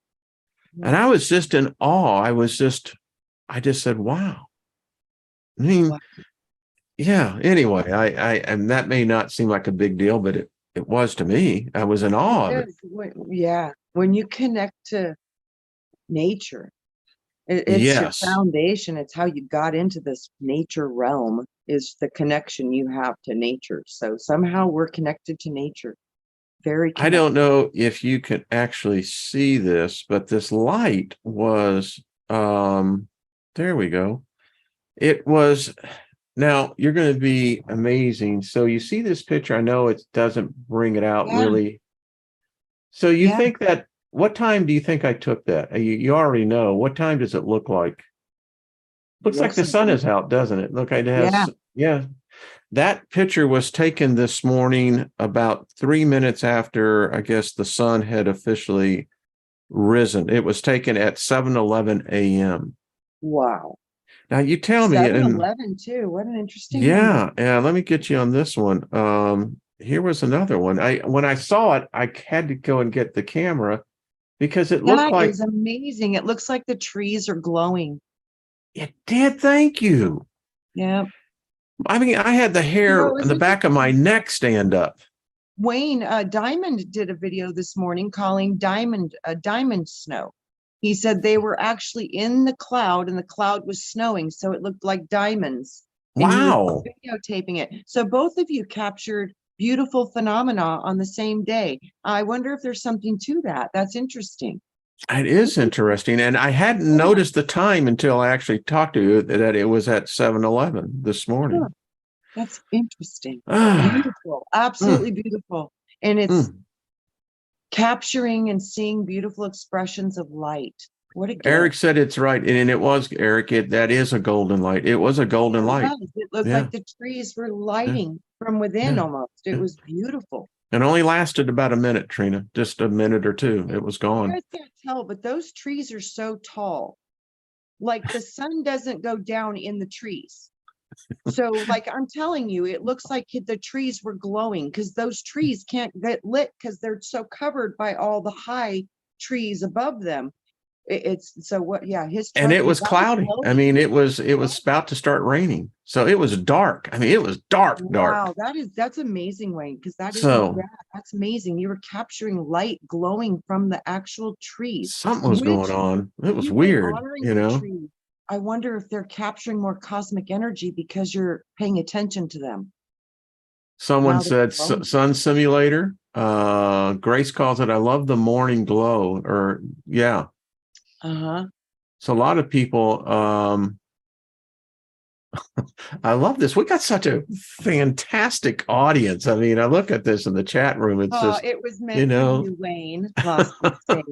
And I was just in awe. I just said, wow. I mean, Wow. yeah. Anyway, and that may not seem like a big deal, but it was to me. I was in awe of it. Yeah. When you connect to nature, It's your Yes. foundation. It's how you got into this nature realm, is the connection you have to nature. So somehow we're connected to nature. Very I connected. don't know if you can actually see this, but this light was, there we go. It was, now you're going to be amazing. So you see this picture. I know it doesn't bring it out Yeah. really. So you Yeah. think that, what time do you think I took that? You already know. What time does it look like? Looks like Looks the like sun is out, doesn't it? Look, it yeah. has, yeah. That picture was taken this morning about 3 minutes after, I guess, the sun had officially risen. It was taken at 7:11 a.m. Wow. Now you tell me, and 7-Eleven too. What an interesting number. yeah, yeah, let me get you on this one. Here was another one. When I saw it, I had to go and get the camera because it looked That like is amazing. It looks like the trees are glowing. it did. Thank you. Yeah. I mean, I had the hair on the Isn't it back of my neck stand up. Wayne, Diamond did a video this morning calling diamond snow. He said they were actually in the cloud and the cloud was snowing, so it looked like diamonds. And he was Wow. videotaping it. So both of you captured beautiful phenomena on the same day. I wonder if there's something to that. That's interesting. It is interesting. And I hadn't Yeah. noticed the time until I actually talked to you that it was at 7:11 this Huh. morning. That's interesting. Ah, Beautiful. mm, Absolutely beautiful. And it's mm. capturing and seeing beautiful expressions of light. What a Eric gift. said it's right. And it was, Eric, that is a golden light. It was a golden It light. was. It looked Yeah. like the trees were Yeah. lighting from within Yeah. almost. It Yeah. was beautiful. It only lasted about a minute, Trina, just a minute or two. It was You gone. guys can't tell, but those trees are so tall. Like the sun doesn't go down in the trees. So, like I'm telling you, it looks like the trees were glowing because those trees can't get lit because they're so covered by all the high trees above them. It's so what? Yeah, his And truck it was that was cloudy. I glowing. mean, it was about to start raining. So it was dark. I mean, it was dark, dark. Wow, that's amazing, Wayne, because that is So that's amazing. You were capturing light glowing from the actual trees, something was going which on. It was you've been weird, honoring you the know. trees. I wonder if they're capturing more cosmic energy because you're paying attention to them. Someone Now they're said glowing. sun simulator. Grace calls it, I love the morning glow, or yeah. Uh-huh. So a lot of people, I love this. We got such a fantastic audience. I mean, I look at this in the chat room. It's Oh, just, it was you meant for know, you, Wayne. Lost mistake.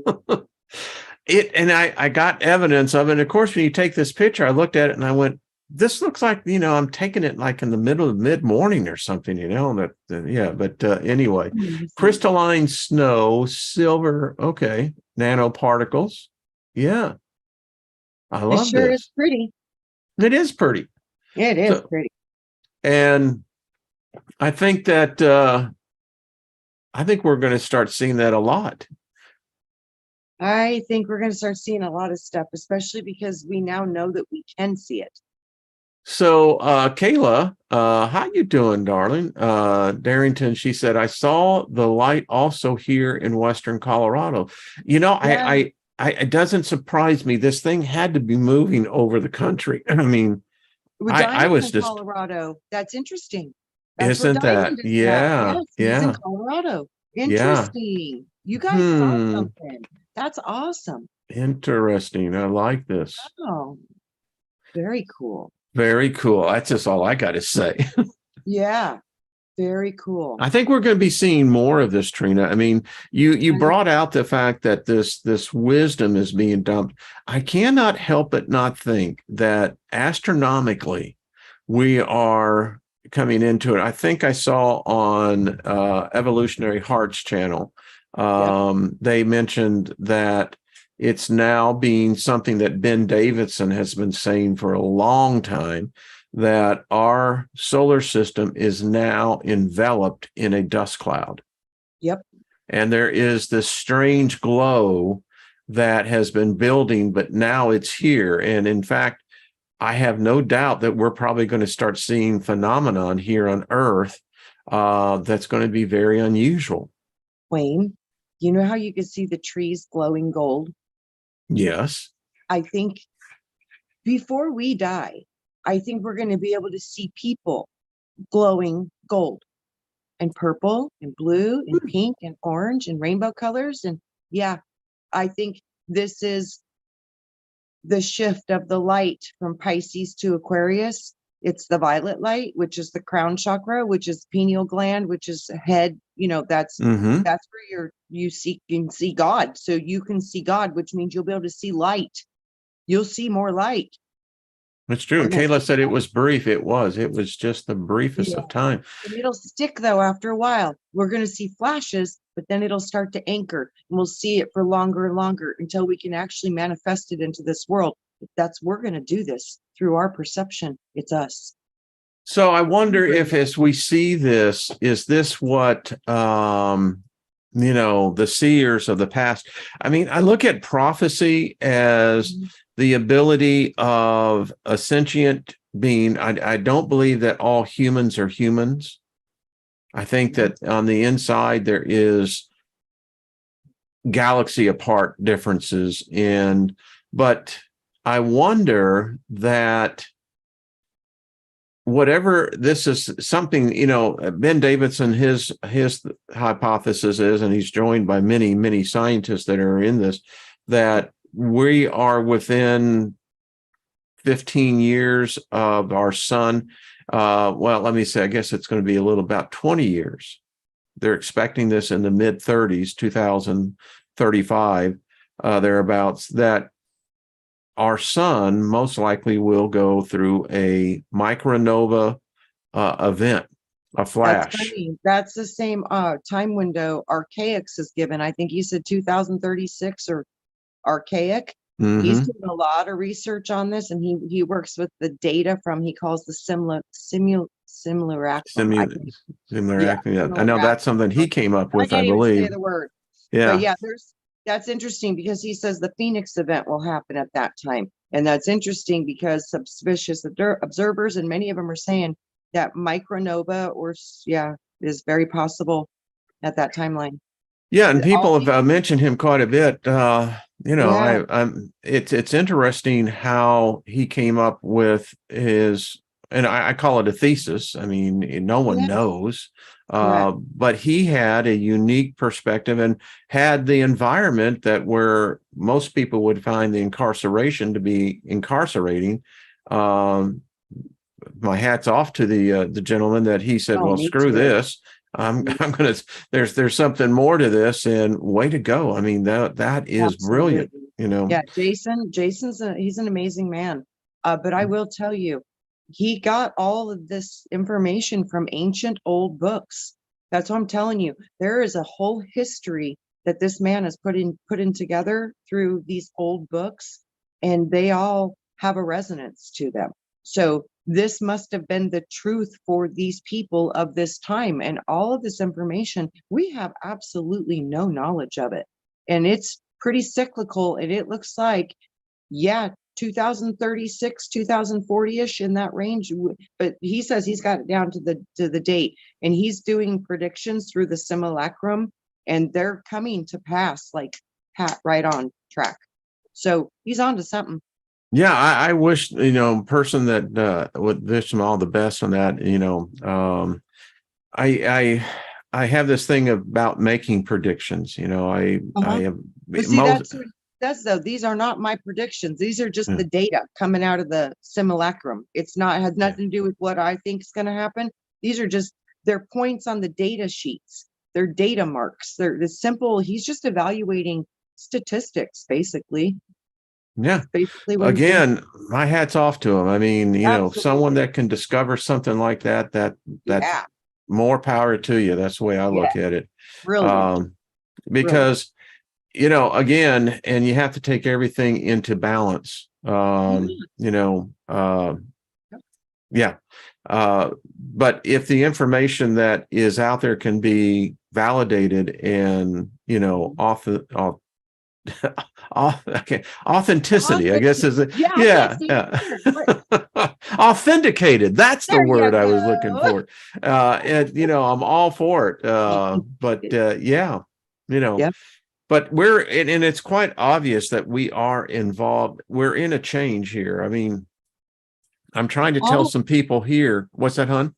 and I got evidence of it. And of course, when you take this picture, I looked at it and I went, this looks like, I'm taking it like in the middle of mid-morning or something, yeah. But anyway, Amazing. crystalline snow, silver, okay, nanoparticles. Yeah, I It love sure is this. pretty. It is pretty. It is So, pretty. and I think that I think we're going to start seeing that a lot. I think we're going to start seeing a lot of stuff, especially because we now know that we can see it. So Kayla, how you doing, darling? Darrington, she said, I saw the light also here in Western Colorado. Yeah. It doesn't surprise me. This thing had to be moving over the country. I mean, With I Diamond's was in just, Colorado. That's interesting. That's where isn't that? Diamond is at. Yeah, Yes, he's in yeah, Colorado. yeah. Interesting. You guys saw Hmm. something. That's awesome. Interesting. I like this. Oh, very cool. Very cool. That's just all I got to say. Yeah, very cool. I think we're going to be seeing more of this, Trina. I mean, you brought out the fact that this wisdom is being dumped. I cannot help but not think that astronomically we are coming into it. I think I saw on Evolutionary Hearts channel, Yep. they mentioned that it's now being something that Ben Davidson has been saying for a long time, that our solar system is now enveloped in a dust cloud. Yep. And there is this strange glow that has been building, but now it's here. And in fact, I have no doubt that we're probably going to start seeing phenomenon here on Earth that's going to be very unusual. Wayne, you know how you can see the trees glowing gold? Yes. I think before we die, I think we're going to be able to see people glowing gold and purple and blue and pink and orange and rainbow colors. And yeah, I think this is the shift of the light from Pisces to Aquarius. It's the violet light, which is the crown chakra, which is pineal gland, which is head. That's where you can see God. So you can see God, which means you'll be able to see light. You'll see more light. It's true. And Kayla said it was brief. It was just the briefest of time. And it'll stick though after a while. We're going to see flashes, but then it'll start to anchor, and we'll see it for longer and longer until we can actually manifest it into this world. We're going to do this through our perception. It's us. So I wonder if, as we see this, is this what, the seers of the past? I mean, I look at prophecy as the ability of a sentient being. I don't believe that all humans are humans. I think that on the inside there is galaxy apart differences, but I wonder that whatever this is, something, Ben Davidson, his hypothesis is, and he's joined by many, many scientists that are in this, that we are within 15 years of our sun. Well, let me say, I guess it's going to be a little about 20 years. They're expecting this in the mid 30s, 2035, thereabouts, that our sun most likely will go through a micronova event, a flash. That's the same time window Archaics is given. I think he said 2036 or Archaic. He's doing a lot of research on this, and he works with the data from, he calls the simulacrum. Yeah. I know that's something he came up with, I believe. Say the word. Yeah. But yeah, that's interesting because he says the Phoenix event will happen at that time. And that's interesting because suspicious observers, and many of them are saying that micronova is very possible at that timeline. Yeah, and people have mentioned him quite a bit. It's interesting how he came up with his, and I call it a thesis. I mean, no one knows, but he had a unique perspective and had the environment that where most people would find the incarceration to be incarcerating. My hat's off to the gentleman that he said, well, screw this. I'm gonna. There's something more to this, and way to go. I mean, that is brilliant. Yeah, Jason's he's an amazing man. But I will tell you, he got all of this information from ancient old books. That's what I'm telling you. There is a whole history that this man has put in together through these old books, and they all have a resonance to them. So this must have been the truth for these people of this time. And all of this information, we have absolutely no knowledge of it. And it's pretty cyclical. And it looks like, 2036, 2040-ish, in that range. But he says he's got it down to the date. And he's doing predictions through the simulacrum. And they're coming to pass, like Pat, right on track. So he's on to something. Yeah, I wish, person that would wish them all the best on that. I have this thing about making predictions. I have. That's what it does, though. These are not my predictions. These are just the data coming out of the simulacrum. Has nothing to do with what I think is going to happen. These are just their points on the data sheets. They're data marks. They're simple. He's just evaluating statistics, basically. Yeah. Again, my hat's off to him. I mean, someone that can discover something like that's more power to you. That's the way I look at it. Brilliant. Because, again, and you have to take everything into balance. But if the information that is out there can be validated and, authenticity, I guess, is authenticated. That's the word I was looking for. And I'm all for it. But and it's quite obvious that we are involved. We're in a change here. I mean, I'm trying to tell all some people here. What's that, hon?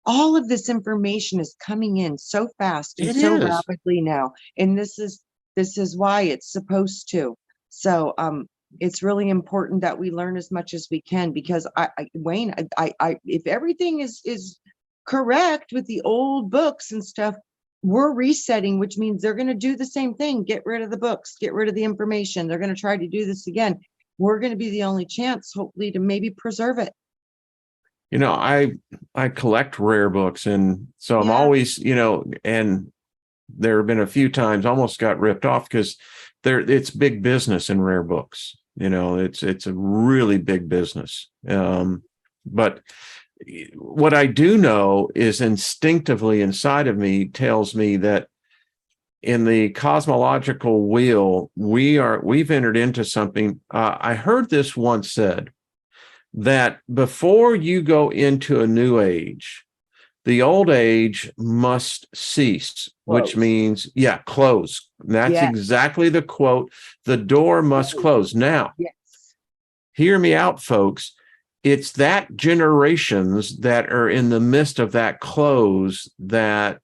all of this information is coming in so fast and It so is. rapidly now, and this is why it's supposed to. So it's really important that we learn as much as we can, because Wayne, if everything is correct with the old books and stuff, we're resetting, which means they're going to do the same thing. Get rid of the books, get rid of the information. They're going to try to do this again. We're going to be the only chance, hopefully, to maybe preserve it. You know, I collect rare books, and so I'm Yeah. always, and there have been a few times almost got ripped off because it's big business in rare books. It's a really big business. But what I do know is instinctively inside of me tells me that in the cosmological wheel, we've entered into something. I heard this once said, that before you go into a new age, the old age must cease, which Close. means, close. That's Yeah. exactly the quote. The door must close. Now, Yes. hear me out, folks. It's that generations that are in the midst of that close that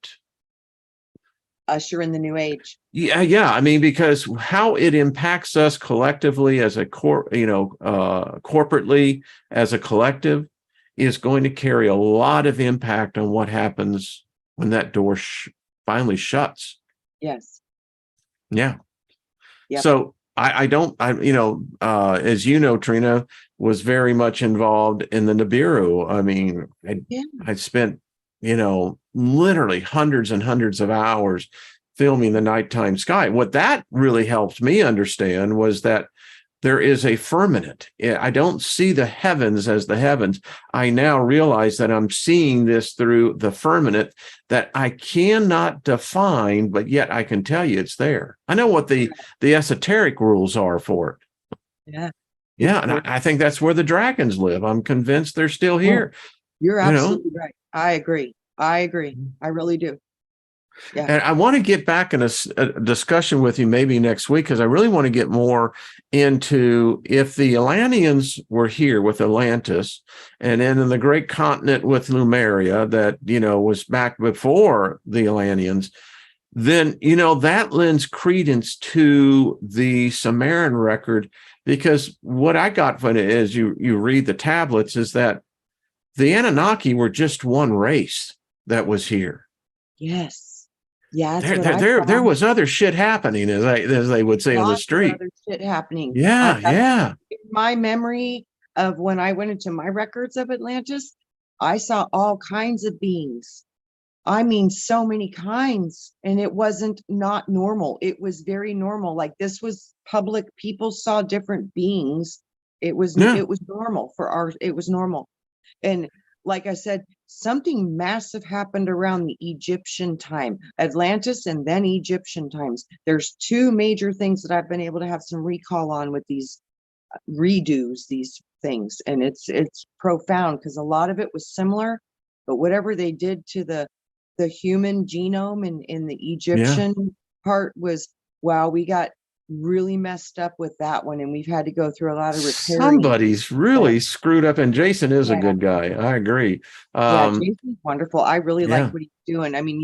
Usher in the new age. yeah. I mean, because how it impacts us collectively as a corporately as a collective is going to carry a lot of impact on what happens when that door finally shuts. Yes. Yeah. Yep. So as you know, Trina was very much involved in the Nibiru. I mean, I spent, literally hundreds and hundreds of hours filming the nighttime sky. What that really helped me understand was that there is a firmament. I don't see the heavens as the heavens. I now realize that I'm seeing this through the firmament that I cannot define, but yet I can tell you it's there. I know what the esoteric rules are for it. Yeah. Yeah, and I think that's where the dragons live. I'm convinced they're still here. You're absolutely right. I agree. I really do. Yeah. And I want to get back in a discussion with you maybe next week, because I really want to get more into if the Atlanteans were here with Atlantis, and then in the great continent with Lemuria that, was back before the Atlanteans, then, that lends credence to the Sumerian record, because what I got from it as you read the tablets is that the Anunnaki were just one race that was here. Yes. Yeah. There was other shit happening, as they would say on the street. Other shit happening. Yeah. My memory of when I went into my records of Atlantis, I saw all kinds of beings. I mean, so many kinds, and it wasn't not normal. It was very normal. Like, this was public. People saw different beings. It was normal it was normal. And like I said, something massive happened around the Egyptian time, Atlantis and then Egyptian times. There's two major things that I've been able to have some recall on with these redos, these things. And it's profound, because a lot of it was similar, but whatever they did to the human genome in the Egyptian part was, wow, we got really messed up with that one, and we've had to go through a lot of repairing. Somebody's really screwed up, and Jason is a good guy. I agree. Jason's wonderful. I really like what he's doing. I mean,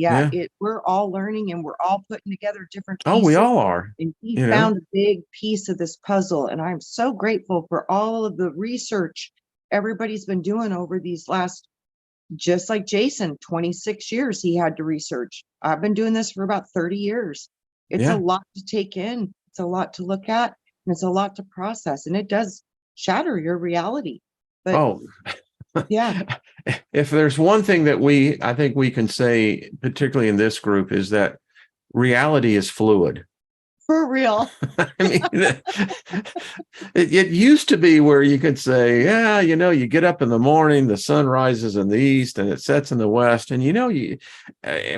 we're all learning, and we're all putting together different pieces. Oh, we all are. And he found a big piece of this puzzle, and I'm so grateful for all of the research everybody's been doing over these last, just like Jason, 26 years he had to research. I've been doing this for about 30 years. It's a lot to take in. It's a lot to look at, and it's a lot to process, and it does shatter your reality. But if there's one thing that I think we can say, particularly in this group, is that reality is fluid. For real. I mean, it used to be where you could say, you get up in the morning, the sun rises in the east and it sets in the west. And,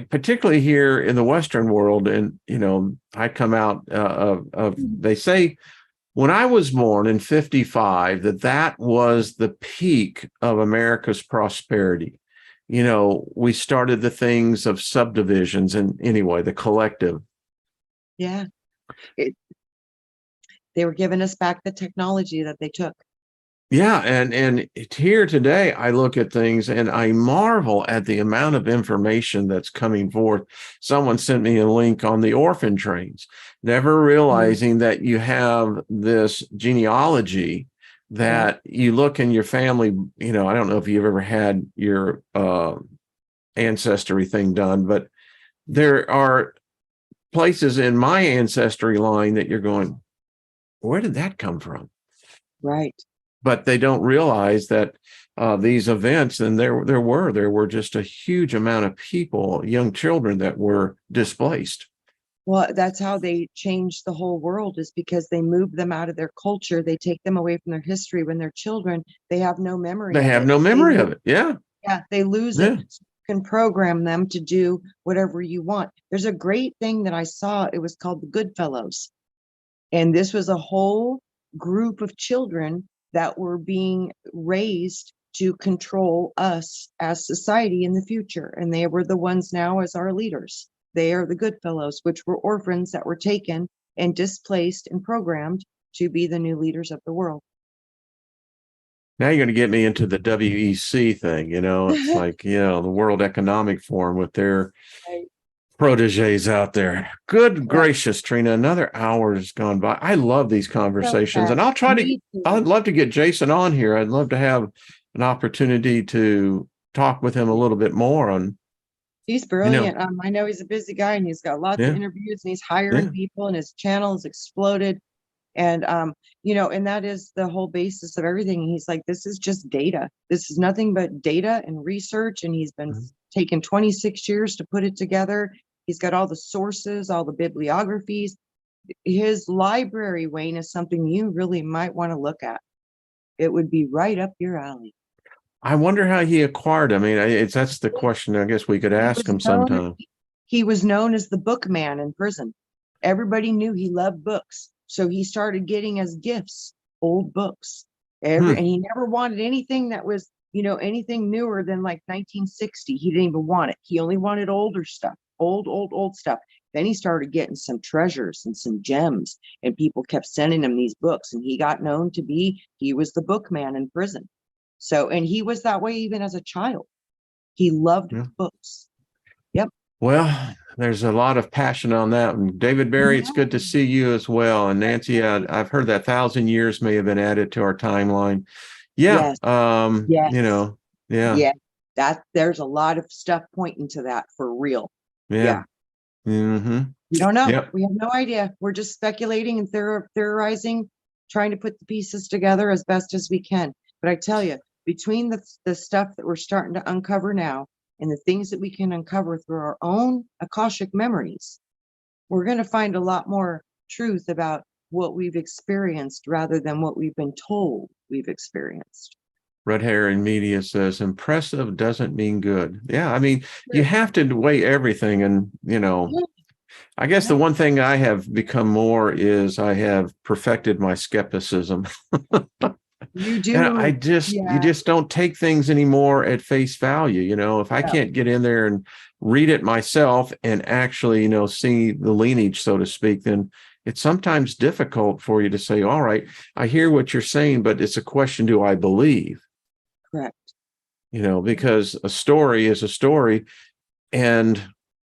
particularly here in the Western world, and, I come out they say when I was born in 1955, that was the peak of America's prosperity. We started the things of subdivisions and anyway, the collective. Yeah. It, they were giving us back the technology that they took. Yeah, and here today, I look at things and I marvel at the amount of information that's coming forth. Someone sent me a link on the orphan trains, never realizing that you have this genealogy that you look in your family. You know, I don't know if you've ever had your ancestry thing done, but there are places in my ancestry line that you're going, where did that come from? Right. But they don't realize that these events, and there were just a huge amount of people, young children, that were displaced. Well, that's how they changed the whole world, is because they moved them out of their culture. They take them away from their history. When they're children, they have no memory They of have it. no memory of it. Yeah. Yeah, they lose Yeah. it. So you can program them to do whatever you want. There's a great thing that I saw. It was called the Goodfellows. And this was a whole group of children that were being raised to control us as society in the future. And they were the ones now as our leaders. They are the Goodfellows, which were orphans that were taken and displaced and programmed to be the new leaders of the world. Now you're going to get me into the WEC thing. You know, it's like, you know, the World Economic Forum with their Right. proteges out there. Good Yeah. gracious, Trina, another hour has gone by. I love these conversations, and I'll try to, I'd love to get Jason on here. I'd love to have an opportunity to talk with him a little bit more on, He's you know, brilliant. I know he's a busy guy and he's got lots of yeah, interviews and he's hiring yeah. people and his channel has exploded. And you know, and that is the whole basis of everything. And he's like, this is just data. This is nothing but data and research. And he's been taking 26 years to put it together. He's got all the sources, all the bibliographies. His library, Wayne, is something you really might want to look at. It would be right up your alley. I wonder how he acquired. I mean, that's the question I guess we could ask him sometime. He was known as the book man in prison. Everybody knew he loved books. So he started getting as gifts old books. And he never wanted anything that was, you know, anything newer than like 1960. He didn't even want it. He only wanted older stuff, old stuff. Then he started getting some treasures and some gems, and people kept sending him these books. And he got known to be, he was the book man in prison. So, and he was that way even as a child. He loved books. Yep. Well, there's a lot of passion on that. And David Barry, it's good to see you as well. And Nancy, I've heard that 1,000 years may have been added to our timeline. Yeah. Yes. You know, yeah. Yeah. That there's a lot of stuff pointing to that for real. Yeah. Mm-hmm. We don't know. Yep. We have no idea. We're just speculating and theorizing, trying to put the pieces together as best as we can. But I tell you, between the stuff that we're starting to uncover now and the things that we can uncover through our own Akashic memories, we're going to find a lot more truth about what we've experienced rather than what we've been told we've experienced. Red Hair in Media says impressive doesn't mean good. Yeah, I mean, you have to weigh everything. And, you know, I guess the one thing I have become more is I have perfected my skepticism. You do. And you just don't take things anymore at face value. You know, if I can't get in there and read it myself and actually, you know, see the lineage, so to speak, then it's sometimes difficult for you to say, all right, I hear what you're saying, but it's a question, do I believe? Correct. You know, because a story is a story. And,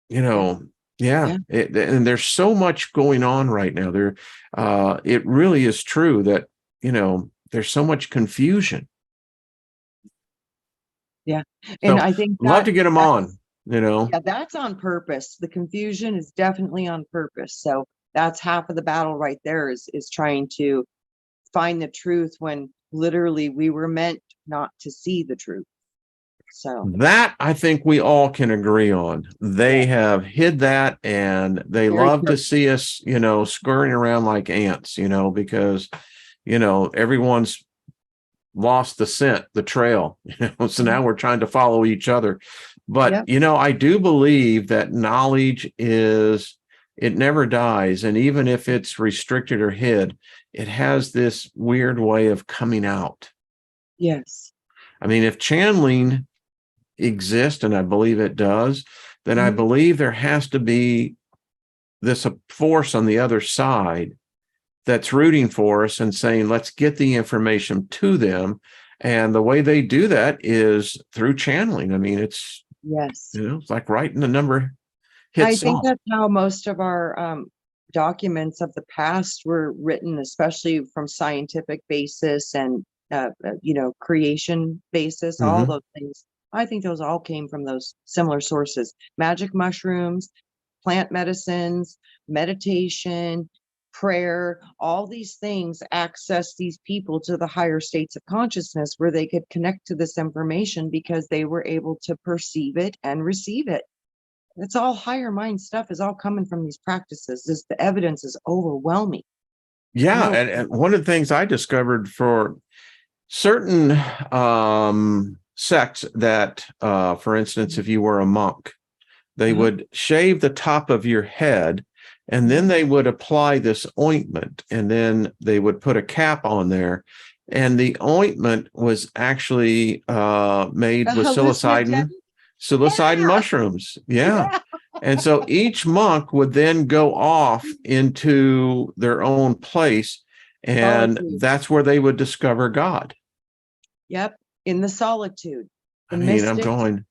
you know, and there's so much going on right now. It really is true that, you know, there's so much confusion. Yeah. And so I think love to get them on, you know. Yeah, that's on purpose. The confusion is definitely on purpose. So that's half of the battle right there, is trying to find the truth when literally we were meant not to see the truth. So that I think we all can agree on. They have hid that, and they love to see us, you know, scurrying around like ants, you know, because, you know, everyone's lost the scent, the trail, you know, so now we're trying to follow each other. But, you know, I do believe that knowledge it never dies. And even if it's restricted or hid, it has this weird way of coming out. Yes. I mean, if channeling exists, and I believe it does, then I believe there has to be this force on the other side that's rooting for us and saying, let's get the information to them. And the way they do that is through channeling. I mean, it's, Yes. it's like writing the number I hit think song. that's how most of our documents of the past were written, especially from scientific basis and creation basis, all Mhm. those things. I think those all came from those similar sources. Magic mushrooms, plant medicines, meditation, prayer, all these things access these people to the higher states of consciousness where they could connect to this information because they were able to perceive it and receive it. It's all higher mind stuff is all coming from these practices. The evidence is overwhelming. Yeah. Oh, And one of the things I discovered for certain sects that, for instance, if you were a monk, they would shave the top of your head, and then they would apply this ointment, and then they would put a cap on there. And the ointment was actually made a with hallucinogenic. psilocybin Yeah, mushrooms. Yeah. yeah. And so each monk would then go off into their own place, and Solitude. that's where they would discover God. Yep. In the solitude. I The mean, I'm mystics. going,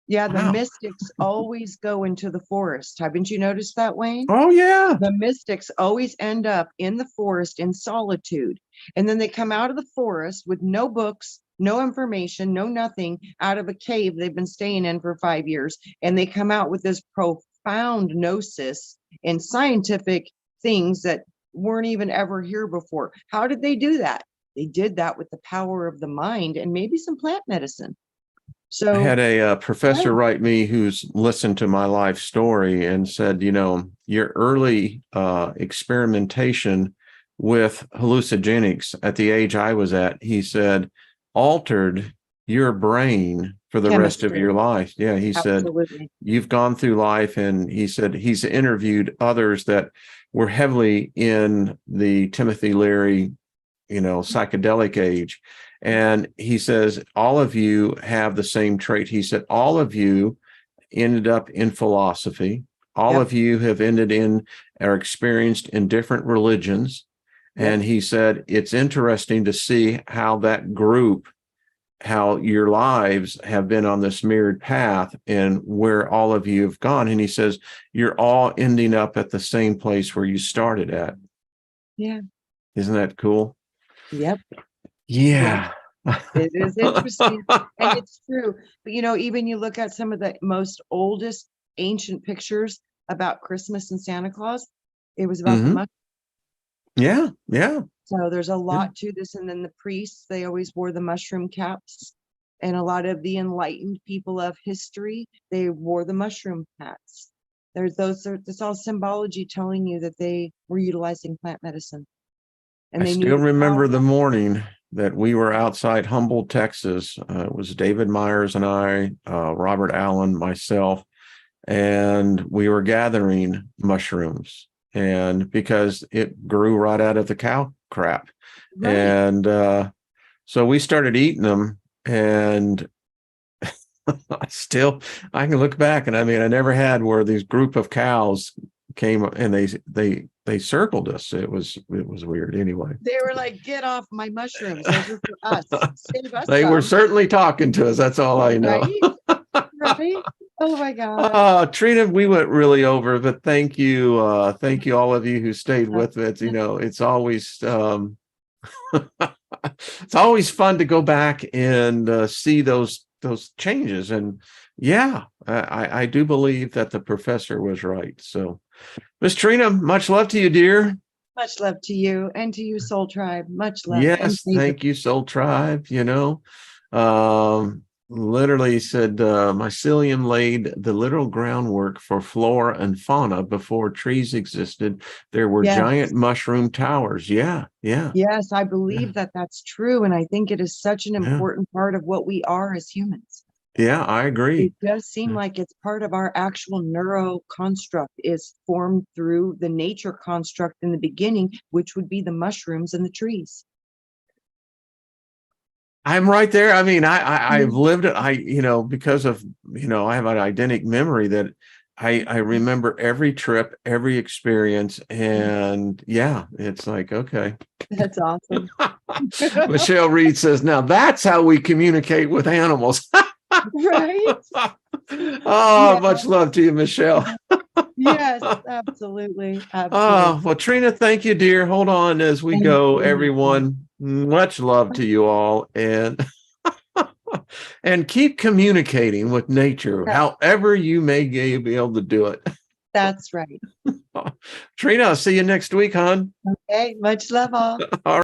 Yeah, the wow. mystics always go into the forest. Haven't you noticed that, Wayne? Oh, yeah. The mystics always end up in the forest in solitude. And then they come out of the forest with no books, no information, no nothing, out of a cave they've been staying in for 5 years. And they come out with this profound gnosis and scientific things that weren't even ever here before. How did they do that? They did that with the power of the mind and maybe some plant medicine. I So, had a yeah, professor write me who's listened to my life story and said, your early experimentation with hallucinogenics at the age I was at, he said, altered your brain for the rest of chemistry. your life. Yeah, he said, Absolutely. you've gone through life, and he said he's interviewed others that were heavily in the Timothy Leary, psychedelic age. And he says, all of you have the same trait. He said, all of you ended up in philosophy. All Yep. of you have ended in or experienced in different religions. Yep. And he said, it's interesting to see how that group, how your lives have been on this mirrored path and where all of you have gone. And he says, you're all ending up at the same place where you started at. Yeah. Isn't that cool? Yep. Yep. Yeah. It is interesting. And it's true. But even you look at some of the most oldest ancient pictures about Christmas and Santa Claus, it was about the Hmm. mushroom. Yeah. Yeah. So there's a Yeah. lot to this. And then the priests, they always wore the mushroom caps. And a lot of the enlightened people of history, they wore the mushroom hats. It's all symbology telling you that they were utilizing plant medicine. And I they knew still the power. remember the morning that we were outside Humboldt, Texas. It was David Myers and I, Robert Allen, myself, and we were gathering mushrooms. And because it grew right out of the cow crap. Right. And so we started eating them. And I can look back, and I mean, I never had where these group of cows came and they circled us. It was weird anyway. They were like, get off my mushrooms. Those are for us. Save us They were some. certainly talking to us. That's all I know. Right? Right? Oh my God. Trina, we went really over, but thank you. Thank you, all of you who stayed with it. It's always it's always fun to go back and see those changes. And yeah, I do believe that the professor was right. So, Miss Trina, much love to you, dear. Much love to you and to you, Soul Tribe. Much love. And Yes, thank you, Soul Tribe. Um, literally said mycelium laid the literal groundwork for flora and fauna before trees existed. There were giant yes, mushroom towers. Yeah, yeah, yes, I yeah, believe that that's true. And I think it is such an yeah, important part of what we are as humans. yeah. I agree. It does seem like it's part of our actual neuro construct is formed through the nature construct in the beginning, which would be the mushrooms and the trees. I'm right there. I mean, I've lived it. Because of, I have an identic memory that I remember every trip, every experience, and yeah, it's like, okay. That's awesome. Michelle Reed says, now that's how we communicate with animals. Right? Oh, Yeah. much love to you, Michelle. Yes, absolutely. Absolutely. Oh, well, Trina, thank you, dear. Hold on as we Thank go, you. everyone. Much love to you all. And and keep communicating with nature, however you may be able to do it. That's right. Trina, I'll see you next week, hon. Okay. Much love all. All